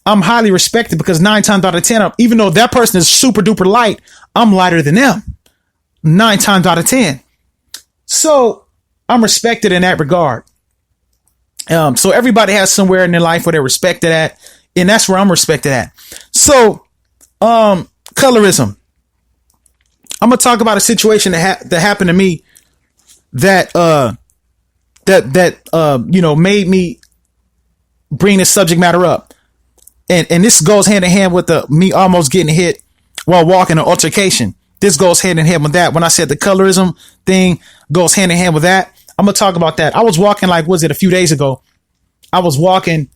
I'm highly respected because 9 times out of 10, even though that person is super duper light, I'm lighter than them 9 times out of 10. So I'm respected in that regard. So everybody has somewhere in their life where they're respected at, and that's where I'm respected at. So, colorism. I'm gonna talk about a situation that happened to me that made me bring this subject matter up, and this goes hand in hand with me almost getting hit while walking an altercation. This goes hand in hand with that. When I said the colorism thing goes hand in hand with that, I'm gonna talk about that. I was walking, a few days ago? I was walking.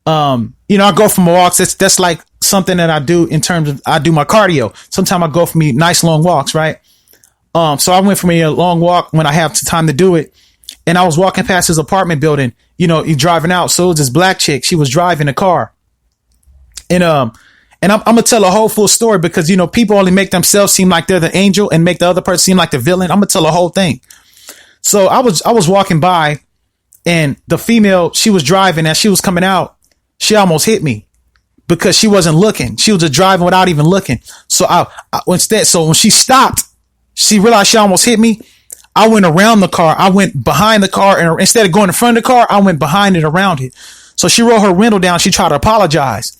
I go for my walks. That's like something that I do in terms of, I do my cardio. Sometimes I go for me nice long walks, right? So I went for me a long walk when I have time to do it. And I was walking past his apartment building, he's driving out. So it was this black chick. She was driving a car. And I'm going to tell a whole full story because, people only make themselves seem like they're the angel and make the other person seem like the villain. I'm going to tell the whole thing. So I was walking by, and the female, she was driving. As she was coming out, she almost hit me because she wasn't looking. She was just driving without even looking. So so when she stopped, she realized she almost hit me. I went around the car. I went behind the car, and instead of going in front of the car, I went behind it, around it. So she rolled her window down. She tried to apologize.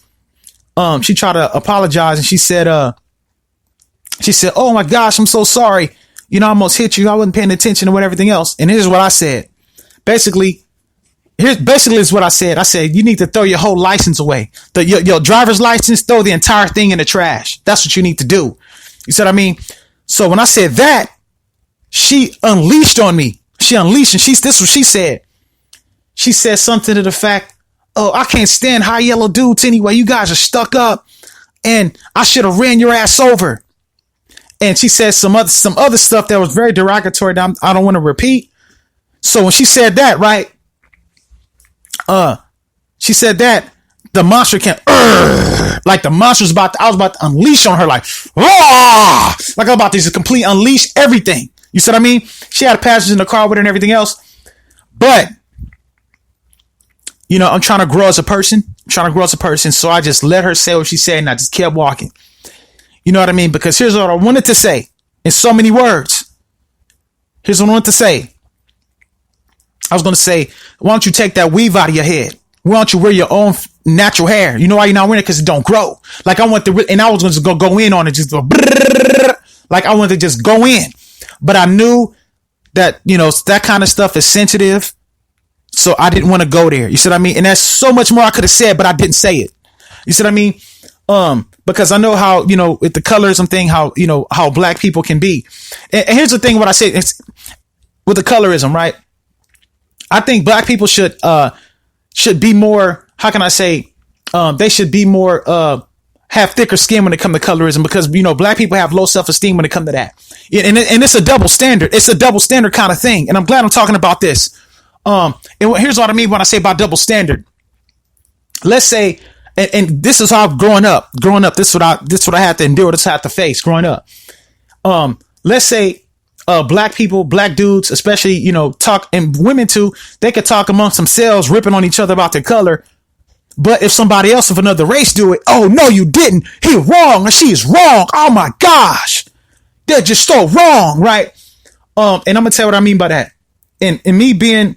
And she said, "Oh my gosh, I'm so sorry. I almost hit you. I wasn't paying attention to everything else." And here's what I said. Basically is what I said. I said, you need to throw your whole license away. Your driver's license, throw the entire thing in the trash. That's what you need to do. You said, so when I said that, she unleashed on me. This is what she said. She said something to the fact, "Oh, I can't stand high yellow dudes anyway. You guys are stuck up, and I should have ran your ass over." And she said some other stuff that was very derogatory that I don't want to repeat. So when she said that, right? She said that the monster like the monster I was about to unleash on her, like I was about to just completely unleash everything. You see what I mean? She had a passenger in the car with her and everything else, but I'm trying to grow as a person. So I just let her say what she said, and I just kept walking. You know what I mean? Because here's what I wanted to say in so many words. Here's what I wanted to say. I was going to say, why don't you take that weave out of your head? Why don't you wear your own natural hair? You know why you're not wearing it? Because it don't grow. Like I want and I was going to go in on it, just go, like I wanted to just go in. But I knew that, that kind of stuff is sensitive. So I didn't want to go there. You see what I mean? And that's so much more I could have said, but I didn't say it. You see what I mean? Because I know how, with the colorism thing, how black people can be. And here's the thing, what I say, it's with the colorism, right? I think black people should be more, how can I say, they should be more, have thicker skin when it comes to colorism, because, black people have low self-esteem when it comes to that. And it's a double standard. It's a double standard kind of thing. And I'm glad I'm talking about this. And here's what I mean when I say about double standard. Let's say, and this is how growing up, this is what I had to endure. This is what I had to face growing up. Let's say, black people, black dudes, especially, talk, and women too, they could talk amongst themselves, ripping on each other about their color. But if somebody else of another race do it, oh no, you didn't. He wrong, or she is wrong. Oh my gosh, they're just so wrong, right? And I'm gonna tell you what I mean by that. And me being,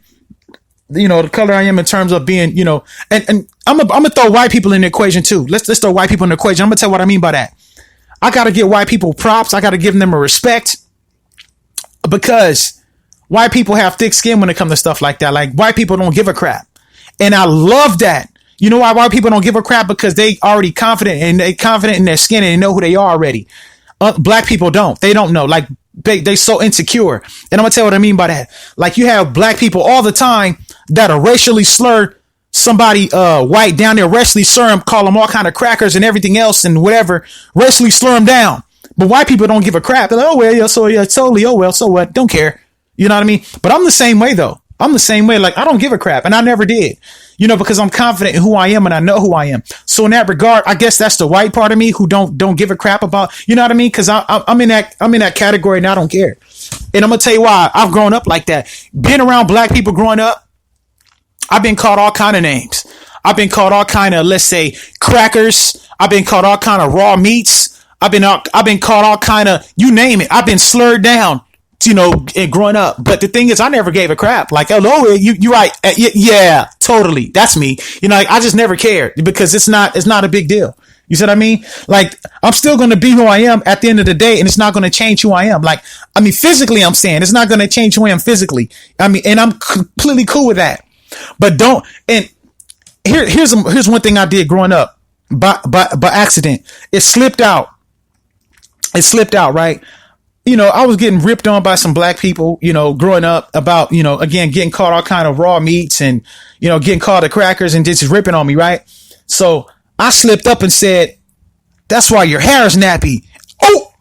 the color I am in terms of being, and I'm gonna throw white people in the equation too. Let's throw white people in the equation. I'm gonna tell you what I mean by that. I gotta give white people props. I gotta give them a respect, because white people have thick skin when it comes to stuff like that. Like, white people don't give a crap, and I love that. You know why white people don't give a crap? Because they already confident, and they confident in their skin, and they know who they are already. Black people don't. They don't know. Like, they so insecure. And I'm gonna tell you what I mean by that. Like, you have black people all the time that are racially slur somebody white down there, racially slur them, call them all kind of crackers and everything else and whatever, racially slur them down. But white people don't give a crap. They're like, oh well, yeah, so yeah, totally, oh well, so what? Don't care. You know what I mean? But I'm the same way though. I'm the same way. Like, I don't give a crap, and I never did. Because I'm confident in who I am, and I know who I am. So in that regard, I guess that's the white part of me who don't give a crap about, you know what I mean? Because I'm in that category, and I don't care. And I'm gonna tell you why. I've grown up like that. Being around black people growing up, I've been called all kind of names. I've been called all kind of, let's say, crackers. I've been called all kind of raw meats. I've been called all kind of, you name it. I've been slurred down, growing up. But the thing is, I never gave a crap. Like, oh, you right. Yeah, totally. That's me. I just never cared, because it's not a big deal. You see what I mean? Like, I'm still going to be who I am at the end of the day, and it's not going to change who I am. Like, physically, I'm saying it's not going to change who I am physically. And I'm completely cool with that. But don't, and here's one thing I did growing up by accident. It slipped out, right? I was getting ripped on by some black people, growing up about, again, getting caught all kind of raw meats and, getting called the crackers and just ripping on me, right? So I slipped up and said, that's why your hair is nappy. Oh,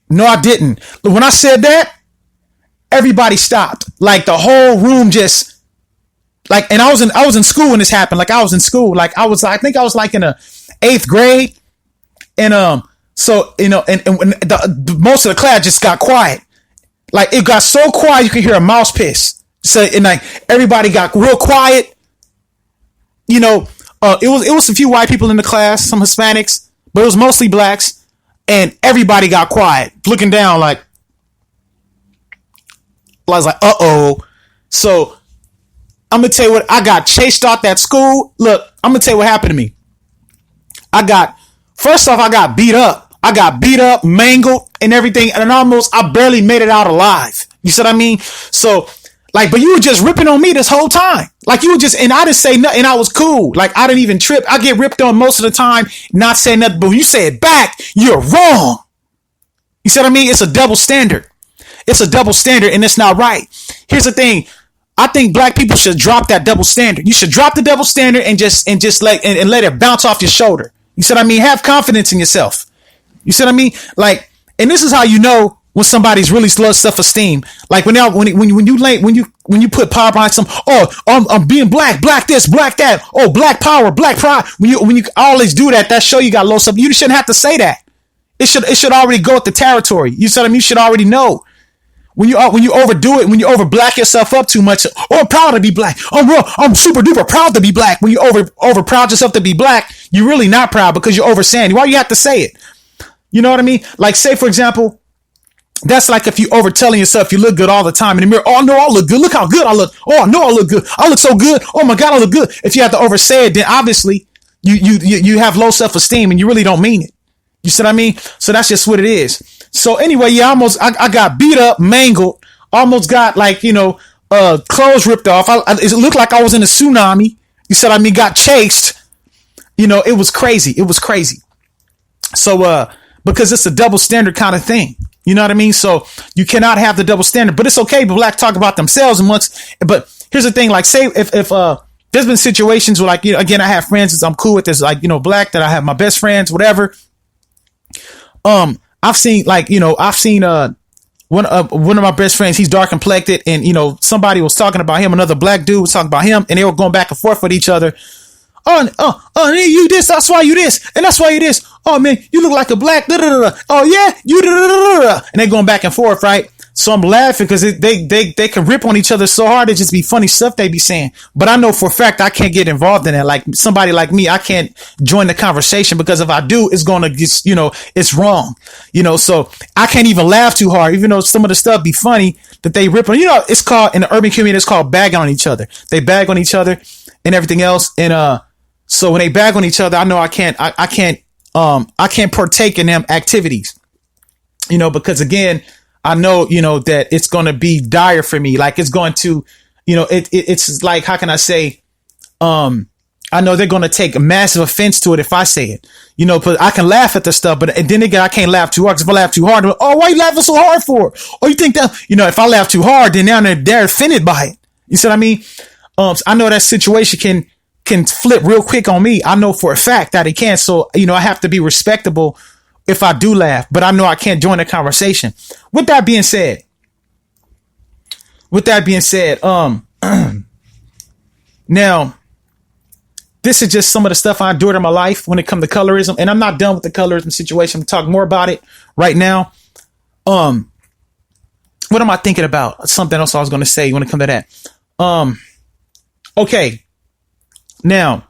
no, I didn't. But when I said that, everybody stopped. Like, the whole room just, like, and I was in school when this happened. Like, I was in school. Like, I think I was like in the 8th grade. And, so, and when most of the class just got quiet. Like, it got so quiet you could hear a mouse piss. So, and like, everybody got real quiet. It was a few white people in the class, some Hispanics, but it was mostly blacks, and everybody got quiet, looking down like, I was like, uh-oh. So, I'm going to tell you what, I got chased out that school. Look, I'm going to tell you what happened to me. First off, I got beat up. Mangled, and everything. And I barely made it out alive. You see what I mean? So, like, but you were just ripping on me this whole time. Like, you were just, and I didn't say nothing, and I was cool. Like, I didn't even trip. I get ripped on most of the time, not saying nothing. But when you say it back, you're wrong. You see what I mean? It's a double standard. And it's not right. Here's the thing. I think black people should drop that double standard. You should drop the double standard and just let it bounce off your shoulder. You see what I mean? Have confidence in yourself. You see what I mean? Like, and this is how you know when somebody's really low self-esteem. Like, when you put power behind some, I'm being black this, black that, black power, black pride. When you always do that, that show you got low self. You shouldn't have to say that. It should already go with the territory. You see what I mean? You should already know. When you overdo it, when you over black yourself up too much, I'm proud to be black. I'm super duper proud to be black. When you over proud yourself to be black, you're really not proud because you're over saying. Why you have to say it? You know what I mean? Like, say for example, that's like if you over telling yourself you look good all the time in the mirror. Oh no, I look good. Look how good I look. Oh, I know I look good. I look so good. Oh my God, I look good. If you have to over say it, then obviously you have low self-esteem and you really don't mean it. You see what I mean? So that's just what it is. So anyway, yeah, I got beat up, mangled, almost got clothes ripped off. It looked like I was in a tsunami. You see what I mean? Got chased. it was crazy. It was crazy. So, because it's a double standard kind of thing. You know what I mean? So you cannot have the double standard, but it's okay. But black talk about themselves amongst, but here's the thing, like say if there's been situations where like, again, I have friends that I'm cool with, that's like, black, that I have my best friends, whatever. I've seen one of my best friends, he's dark complected, and somebody was talking about him, another black dude was talking about him, and they were going back and forth with each other. You this, that's why you this, and that's why you this. Oh man, you look like a black. Da, da, da, da. Oh yeah, you da, da, da, da, da. And they going back and forth, right? So I'm laughing because they can rip on each other so hard. It just be funny stuff they be saying. But I know for a fact I can't get involved in that. Like somebody like me, I can't join the conversation, because if I do, it's gonna just it's wrong. So I can't even laugh too hard, even though some of the stuff be funny that they rip on. It's called, in the urban community, it's called bagging on each other. They bag on each other and everything else. And so when they bag on each other, I know I can't partake in them activities, because again, I know, that it's going to be dire for me. Like it's going to, it's like, how can I say, I know they're going to take a massive offense to it if I say it, but I can laugh at the stuff, but then again, I can't laugh too hard, because if I laugh too hard, oh, why you laughing so hard for? Oh, you think that, if I laugh too hard, then now they're offended by it. You see what I mean? I know that situation can flip real quick on me. I know for a fact that it can. So, I have to be respectable if I do laugh, but I know I can't join the conversation. With that being said, now, this is just some of the stuff I endured in my life when it comes to colorism, and I'm not done with the colorism situation. I'm talking more about it right now. What am I thinking about? Something else I was going to say when it comes to that. Okay. Now,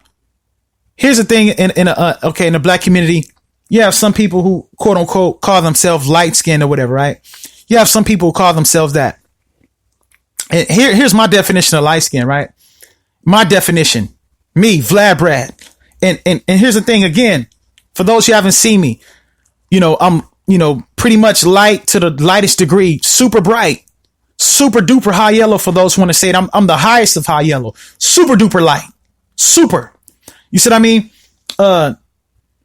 here's the thing in the black community, you have some people who quote unquote call themselves light skinned or whatever, right? You have some people who call themselves that. And here's my definition of light skin, right? My definition, me, VladBrad. And here's the thing again, for those who haven't seen me, I'm, pretty much light to the lightest degree, super bright, super duper high yellow. For those who want to say it, I'm the highest of high yellow, super duper light. Super. You see what I mean?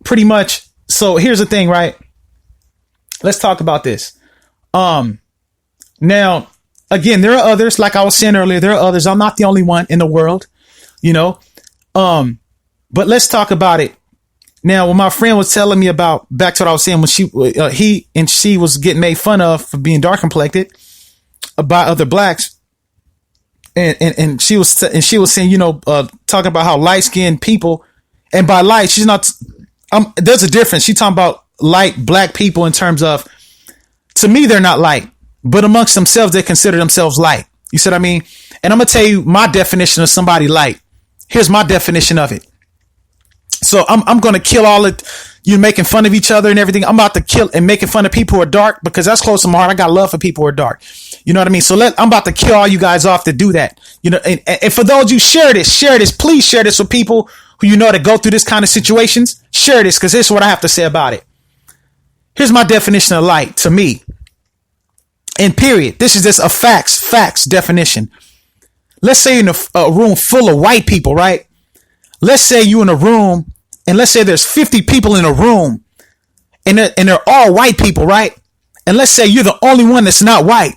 Pretty much. So here's the thing, right? Let's talk about this. Now, again, there are others, like I was saying earlier, there are others. I'm not the only one in the world, but let's talk about it. Now, when my friend was telling me about, back to what I was saying, when she was getting made fun of for being dark complected by other blacks. And she was saying, talking about how light skinned people, and by light, she's not, there's a difference. She's talking about light black people in terms of, to me, they're not light, but amongst themselves, they consider themselves light. You see what I mean? And I'm going to tell you my definition of somebody light. Here's my definition of it. So I'm going to kill all it. You making fun of each other and everything. I'm about to kill and making fun of people who are dark, because that's close to my heart. I got love for people who are dark. You know what I mean? So I'm about to kill all you guys off to do that. And for those you share this, please share this with people who that go through this kind of situations. Share this, because here's what I have to say about it. Here's my definition of light to me. And period. This is just a facts definition. Let's say in a room full of white people, right? Let's say you in a room, and let's say there's 50 people in a room, and they're all white people, right? And let's say you're the only one that's not white.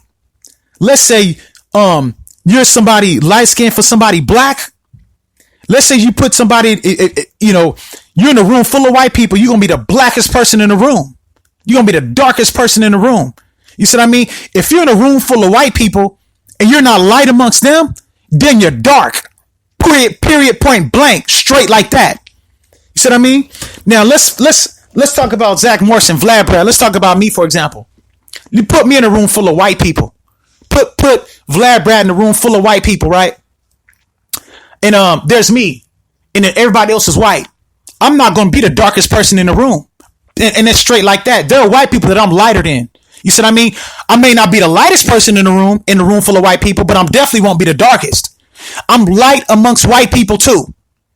Let's say you're somebody light skinned for somebody black. Let's say you put somebody, you're in a room full of white people. You're gonna be the blackest person in the room. You're gonna be the darkest person in the room. You see what I mean? If you're in a room full of white people and you're not light amongst them, then you're dark. Period, point blank, straight like that. You see what I mean? Now let's talk about Zach Morrison, VladBrad. Let's talk about me, for example. You put me in a room full of white people. Put VladBrad in a room full of white people, right? And there's me, and then everybody else is white. I'm not gonna be the darkest person in the room, and it's straight like that. There are white people that I'm lighter than. You see what I mean? I may not be the lightest person in the room full of white people, but I'm definitely won't be the darkest. I'm light amongst white people too.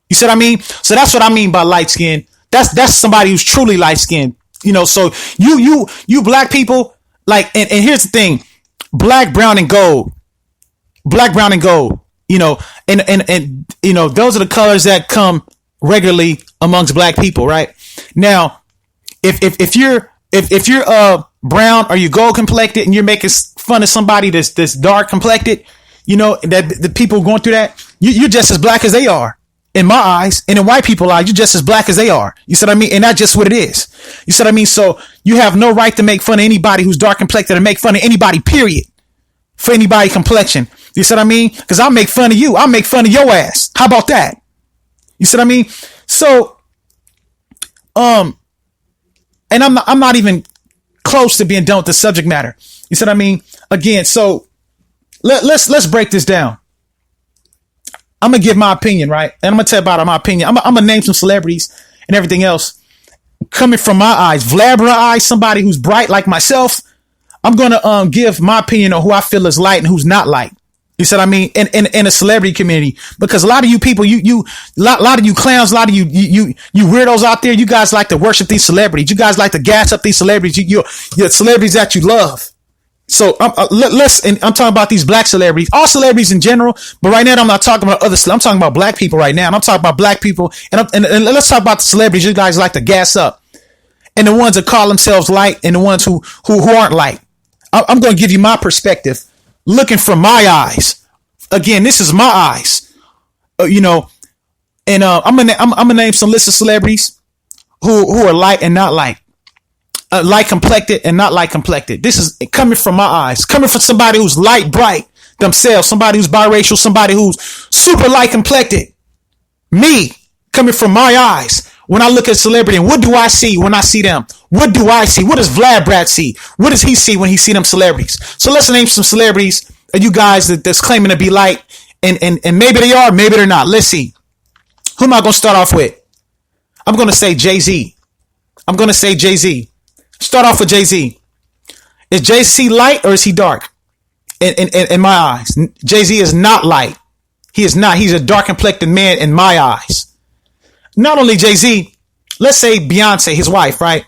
You see what I mean? So that's what I mean by light skin. That's somebody who's truly light skinned. So you black people, like, and here's the thing, black, brown, and gold, and those are the colors that come regularly amongst black people, right? Now, if you're brown or you gold complected and you're making fun of somebody that's dark complected, you know, that the people going through that, you're just as black as they are in my eyes, and in white people's eyes, you're just as black as they are. You see what I mean? And that's just what it is. You see what I mean? So you have no right to make fun of anybody who's dark complected, or make fun of anybody, period, for anybody complexion. You see what I mean? Because I'll make fun of you. I'll make fun of your ass. How about that? You see what I mean? So, and I'm not even close to being done with the subject matter. You see what I mean? Again, so let's break this down. I'm gonna give my opinion, right? And I'm gonna tell you about my opinion. I'm gonna name some celebrities and everything else coming from my eyes. VladBrad eyes, somebody who's bright like myself. I'm gonna give my opinion on who I feel is light and who's not light. You said, I mean, in a celebrity community, because a lot of you people, lot of you clowns, a lot of you weirdos out there, you guys like to worship these celebrities. You guys like to gas up these celebrities. You're celebrities that you love. So I'm talking about these black celebrities, all celebrities in general. But right now, I'm not talking about other. I'm talking about black people right now. And I'm talking about black people. And let's talk about the celebrities you guys like to gas up, and the ones that call themselves light, and the ones who aren't light. I'm going to give you my perspective, looking from my eyes. Again, this is my eyes. You know, and I'm gonna name some list of celebrities who are light and not light. Light complected and not light complected. This is coming from my eyes, coming from somebody who's light bright themselves, somebody who's biracial, somebody who's super light complected. Me, coming from my eyes, when I look at celebrity, and what do I see when I see them? What do I see? What does VladBrad see? What does he see when he see them celebrities? So let's name some celebrities, you guys that's claiming to be light, and maybe they are, maybe they're not. Let's see. Who am I going to start off with? I'm going to say Jay-Z. Start off with Jay-Z. Is Jay-Z light or is he dark? In my eyes, Jay-Z is not light. He is not. He's a dark complected man in my eyes. Not only Jay-Z, let's say Beyonce, his wife, right?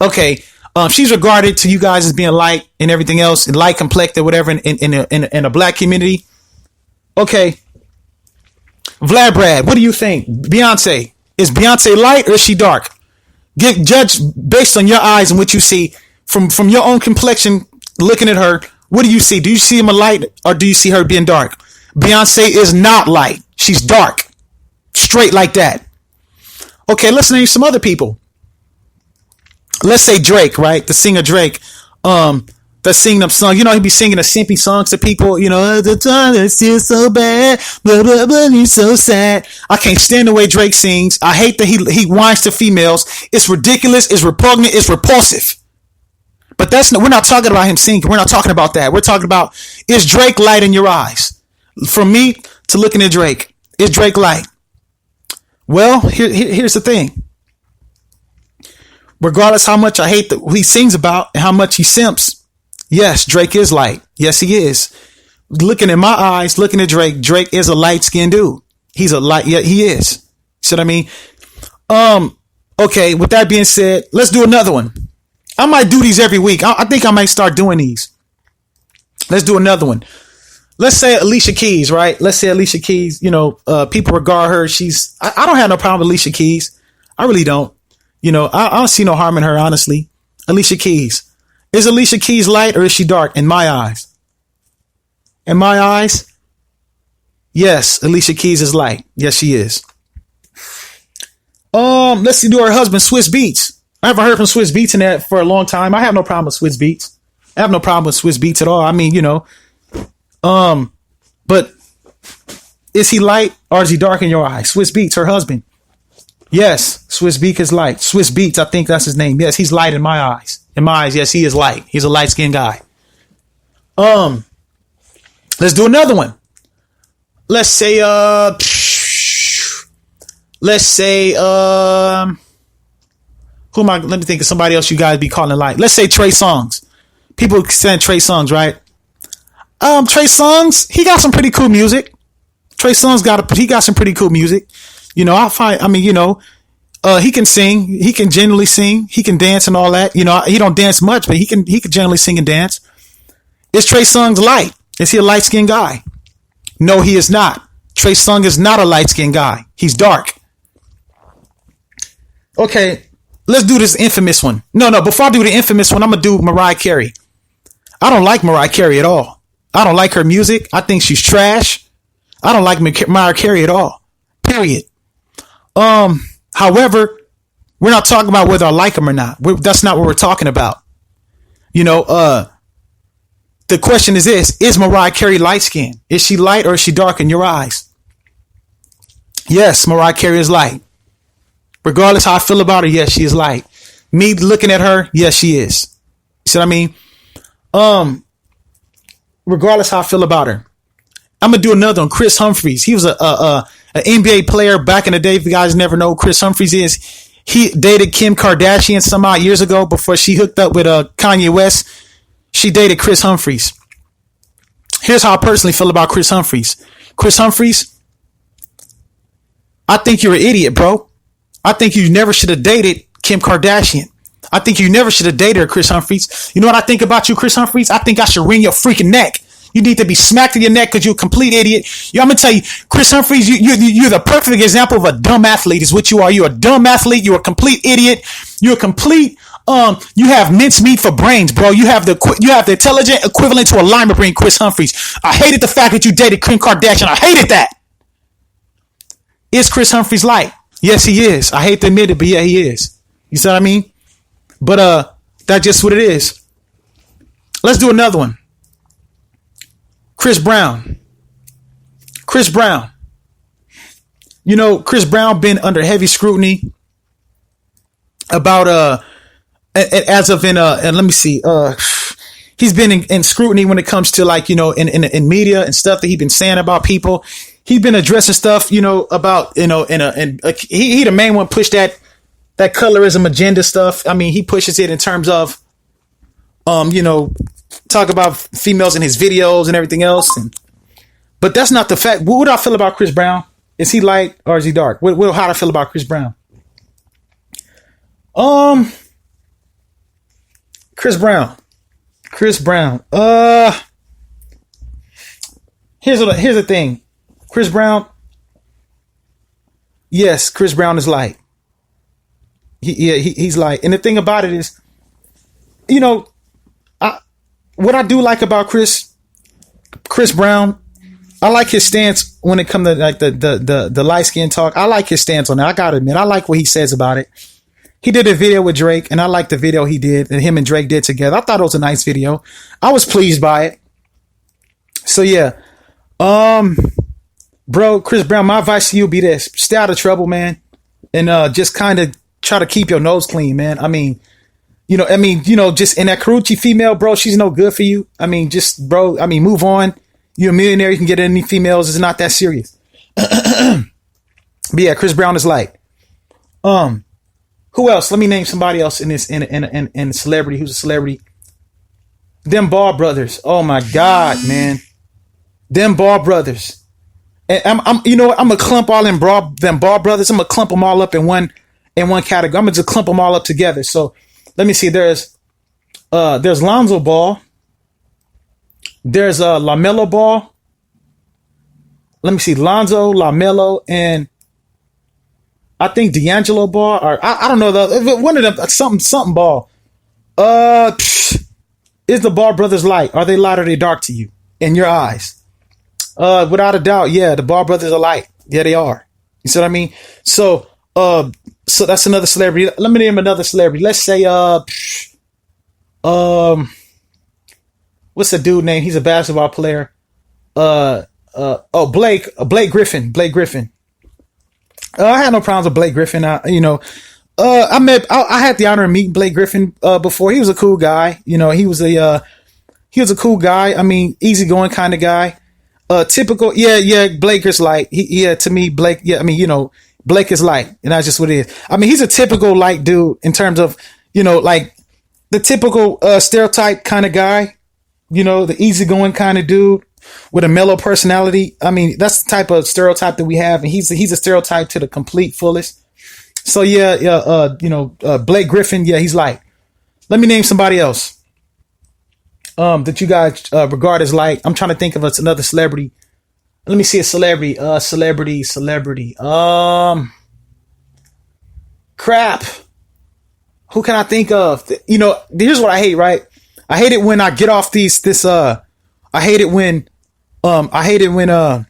Okay, she's regarded to you guys as being light and everything else, and light complected, whatever, in a black community. Okay, VladBrad, what do you think? Beyonce, is Beyonce light or is she dark? Judge based on your eyes and what you see from your own complexion. Looking at her, what do you see? Do you see him a light or do you see her being dark? Beyonce is not light. She's dark, straight like that. Okay, let's name some other people. Let's say Drake, right? The singer Drake, that's singing them songs. You know, he be singing the simpy songs to people. You know, the time is still so bad, blah blah blah, he's so sad. I can't stand the way Drake sings. I hate that he whines to females. It's ridiculous. It's repugnant. It's repulsive. But we're not talking about him singing. We're not talking about that. We're talking about, is Drake light in your eyes? From me to looking at Drake, is Drake light? Well, here's the thing. Regardless how much I hate what he sings about and how much he simps, yes, Drake is light. Yes, he is. Looking in my eyes, looking at Drake, Drake is a light-skinned dude. He's a light, yeah, he is. See what I mean? Okay, with that being said, let's do another one. I might do these every week. I think I might start doing these. Let's do another one. Let's say Alicia Keys, right? Let's say Alicia Keys, you know, people regard her. I don't have no problem with Alicia Keys. I really don't. You know, I don't see no harm in her, honestly. Alicia Keys. Is Alicia Keys light or is she dark? In my eyes. In my eyes, yes, Alicia Keys is light. Yes, she is. Let's see, do her husband, Swiss Beats. I haven't heard from Swiss Beats in that for a long time. I have no problem with Swiss Beats. I have no problem with Swiss Beats at all. I mean, you know, but is he light or is he dark in your eyes? Swiss Beats, her husband. Yes, Swiss Beats is light. Swiss Beats, I think that's his name. Yes, he's light in my eyes. In my eyes, yes, he is light. He's a light-skinned guy. Let's do another one. Let's say, who am I? Let me think of somebody else you guys be calling light. Let's say Trey Songz. People saying Trey Songz, right? Trey Songz, he got some pretty cool music. Trey Songz he got some pretty cool music. You know, he can sing. He can generally sing. He can dance and all that. You know, he don't dance much, but he can generally sing and dance. Is Trey Songz light? Is he a light-skinned guy? No, he is not. Trey Songz is not a light-skinned guy. He's dark. Okay, let's do this infamous one. No, before I do the infamous one, I'm going to do Mariah Carey. I don't like Mariah Carey at all. I don't like her music. I think she's trash. I don't like Mariah Carey at all. Period. However, we're not talking about whether I like them or not. That's not what we're talking about. You know, the question is this: is Mariah Carey light skinned? Is she light or is she dark in your eyes? Yes, Mariah Carey is light. Regardless how I feel about her, yes, she is light. Me looking at her, yes, she is. You see what I mean? Regardless how I feel about her. I'm gonna do another one. Chris Humphries. He was an NBA player back in the day. If you guys never know who Chris Humphries is, he dated Kim Kardashian some odd years ago before she hooked up with Kanye West. She dated Chris Humphries. Here's how I personally feel about Chris Humphries. Chris Humphries, I think you're an idiot, bro. I think you never should have dated Kim Kardashian. I think you never should have dated her, Chris Humphries. You know what I think about you, Chris Humphries? I think I should wring your freaking neck. You need to be smacked in your neck because you're a complete idiot. I'm going to tell you, Chris Humphries, you're the perfect example of a dumb athlete is what you are. You're a dumb athlete. You're a complete idiot. You're a complete, you have mincemeat for brains, bro. You have the intelligent equivalent to a lima bean, Chris Humphries. I hated the fact that you dated Kim Kardashian. I hated that. Is Chris Humphries light? Yes, he is. I hate to admit it, but yeah, he is. You see what I mean? But that's just what it is. Let's do another one. Chris Brown. Chris Brown. You know, Chris Brown been under heavy scrutiny about as of in and let me see, he's been in scrutiny when it comes to, like, you know, in media and stuff that he's been saying about people. He's been addressing stuff, you know, about, you know, he the main one pushed that colorism agenda stuff. I mean, he pushes it in terms of, you know, talk about females in his videos and everything else. But that's not the fact. What do I feel about Chris Brown? Is he light or is he dark? How do I feel about Chris Brown? Chris Brown. Here's the thing. Chris Brown. Yes, Chris Brown is light. He's light. And the thing about it is, you know, what I do like about Chris Brown, I like his stance when it comes to, like, the light skin talk. I like his stance on that. I gotta admit, I like what he says about it. He did a video with Drake, and I like the video he did that him and Drake did together. I thought it was a nice video. I was pleased by it. So yeah, bro, Chris Brown, my advice to you would be this: stay out of trouble, man, and just kind of try to keep your nose clean, man. I mean, just in that Karuchi female, bro, she's no good for you. I mean, just, bro, move on. You're a millionaire. You can get any females. It's not that serious. But yeah, Chris Brown is light. Who else? Let me name somebody else in this, in celebrity. Who's a celebrity? Them Ball brothers. Oh my God, man. Them Ball brothers. And I'm gonna clump all them Ball brothers. I'm gonna clump them all up in one category. I'm gonna just clump them all up together. So let me see. There's Lonzo Ball. There's LaMelo Ball. Let me see. Lonzo, LaMelo, and I think D'Angelo Ball, or I don't know, one of them, something Ball. Is the Ball brothers light? Are they light or are they dark to you in your eyes? Without a doubt, yeah, the Ball brothers are light. Yeah, they are. You see what I mean? So that's another celebrity. Let me name another celebrity. Let's say what's the dude name? He's a basketball player. Blake Griffin. I had no problems with Blake Griffin. I had the honor of meeting Blake Griffin before. He was a cool guy. You know, he was a cool guy. I mean, easygoing kind of guy. Typical. Yeah. Blake is light. To me, Blake. Yeah. I mean, you know, Blake is light, and that's just what it is. I mean, he's a typical light dude in terms of, you know, like the typical stereotype kind of guy. You know, the easygoing kind of dude with a mellow personality. I mean, that's the type of stereotype that we have, and he's a stereotype to the complete fullest. So yeah, Blake Griffin, yeah, he's light. Let me name somebody else that you guys regard as light. I'm trying to think of another celebrity. Let me see a celebrity. Crap. Who can I think of? You know, here's what I hate, right? I hate it when I get off I hate it when I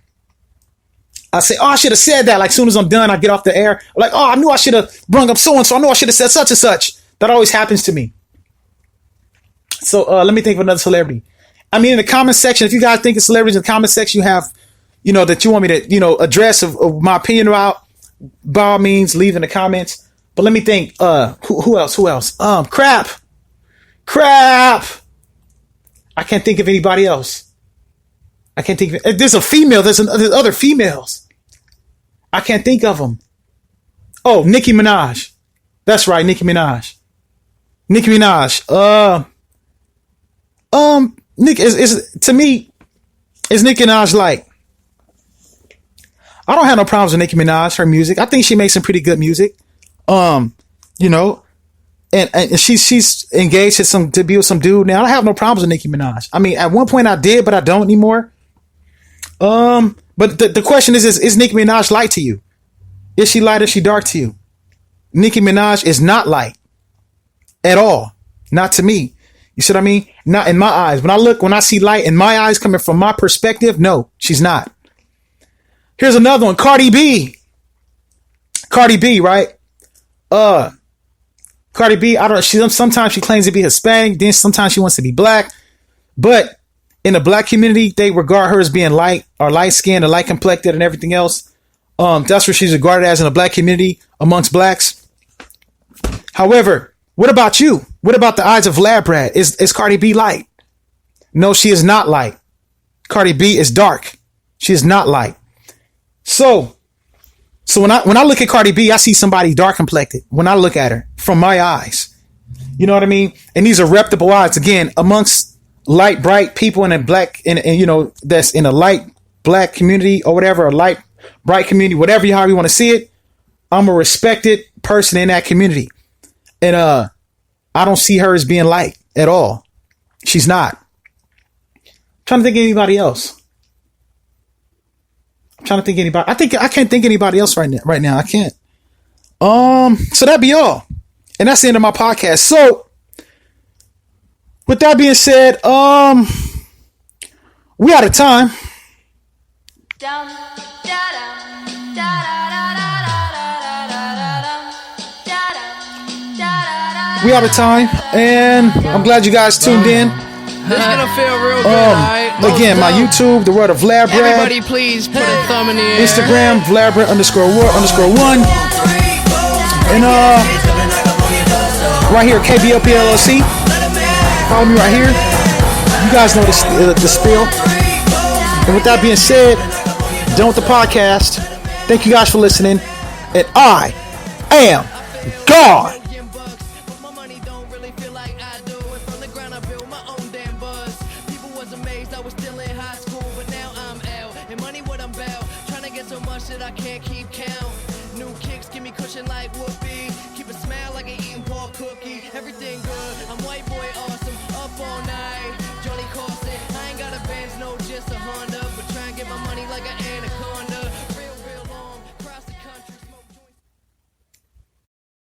say, oh, I should have said that. Like, as soon as I'm done, I get off the air. Like, oh, I knew I should have brung up so-and-so. I knew I should have said such and such. That always happens to me. So let me think of another celebrity. I mean, in the comment section, if you guys think of celebrities in the comment section you have, you know, that you want me to, you know, address of my opinion about, by all means, leave in the comments. But let me think. Who else? Crap. I can't think of anybody else. I can't think of it. There's a female. There's other females. I can't think of them. Oh, Nicki Minaj. That's right, Nicki Minaj. Nick is to me, is Nicki Minaj like? I don't have no problems with Nicki Minaj, her music. I think she makes some pretty good music. You know, and she's engaged to be with some dude now. I don't have no problems with Nicki Minaj. I mean, at one point I did, but I don't anymore. But the question is Nicki Minaj light to you? Is she light or is she dark to you? Nicki Minaj is not light at all. Not to me. You see what I mean? Not in my eyes. When I see light in my eyes coming from my perspective, no, she's not. Here's another one. Cardi B, right? Cardi B, I don't know. Sometimes she claims to be Hispanic, then sometimes she wants to be black. But in the black community, they regard her as being light or light skinned or light complected and everything else. That's what she's regarded as in the black community amongst blacks. However, what about you? What about the eyes of VladBrad? Is Cardi B light? No, she is not light. Cardi B is dark. She is not light. So when I look at Cardi B, I see somebody dark complected when I look at her from my eyes. You know what I mean? And these are reputable eyes, again, amongst light, bright people in a black, and you know, that's in a light black community or whatever, a light, bright community, whatever however you want to see it. I'm a respected person in that community. And I don't see her as being light at all. She's not. I'm trying to think of anybody else. I can't think of anybody else right now. I can't. So that'd be all. And that's the end of my podcast. So with that being said, we out of time. We out of time, and I'm glad you guys tuned in. It's gonna feel real good, alright? Again, my YouTube, The Word of VladBrad. Everybody please put a thumb in the air. Instagram, VladBrad _1. And right here, KBLP LLC. Follow me right here. You guys know the spiel. And with that being said, done with the podcast. Thank you guys for listening. And I am God. I can't keep count. New kicks give me cushion like whoopee. Keep a smile like an eating pork cookie. Everything good. I'm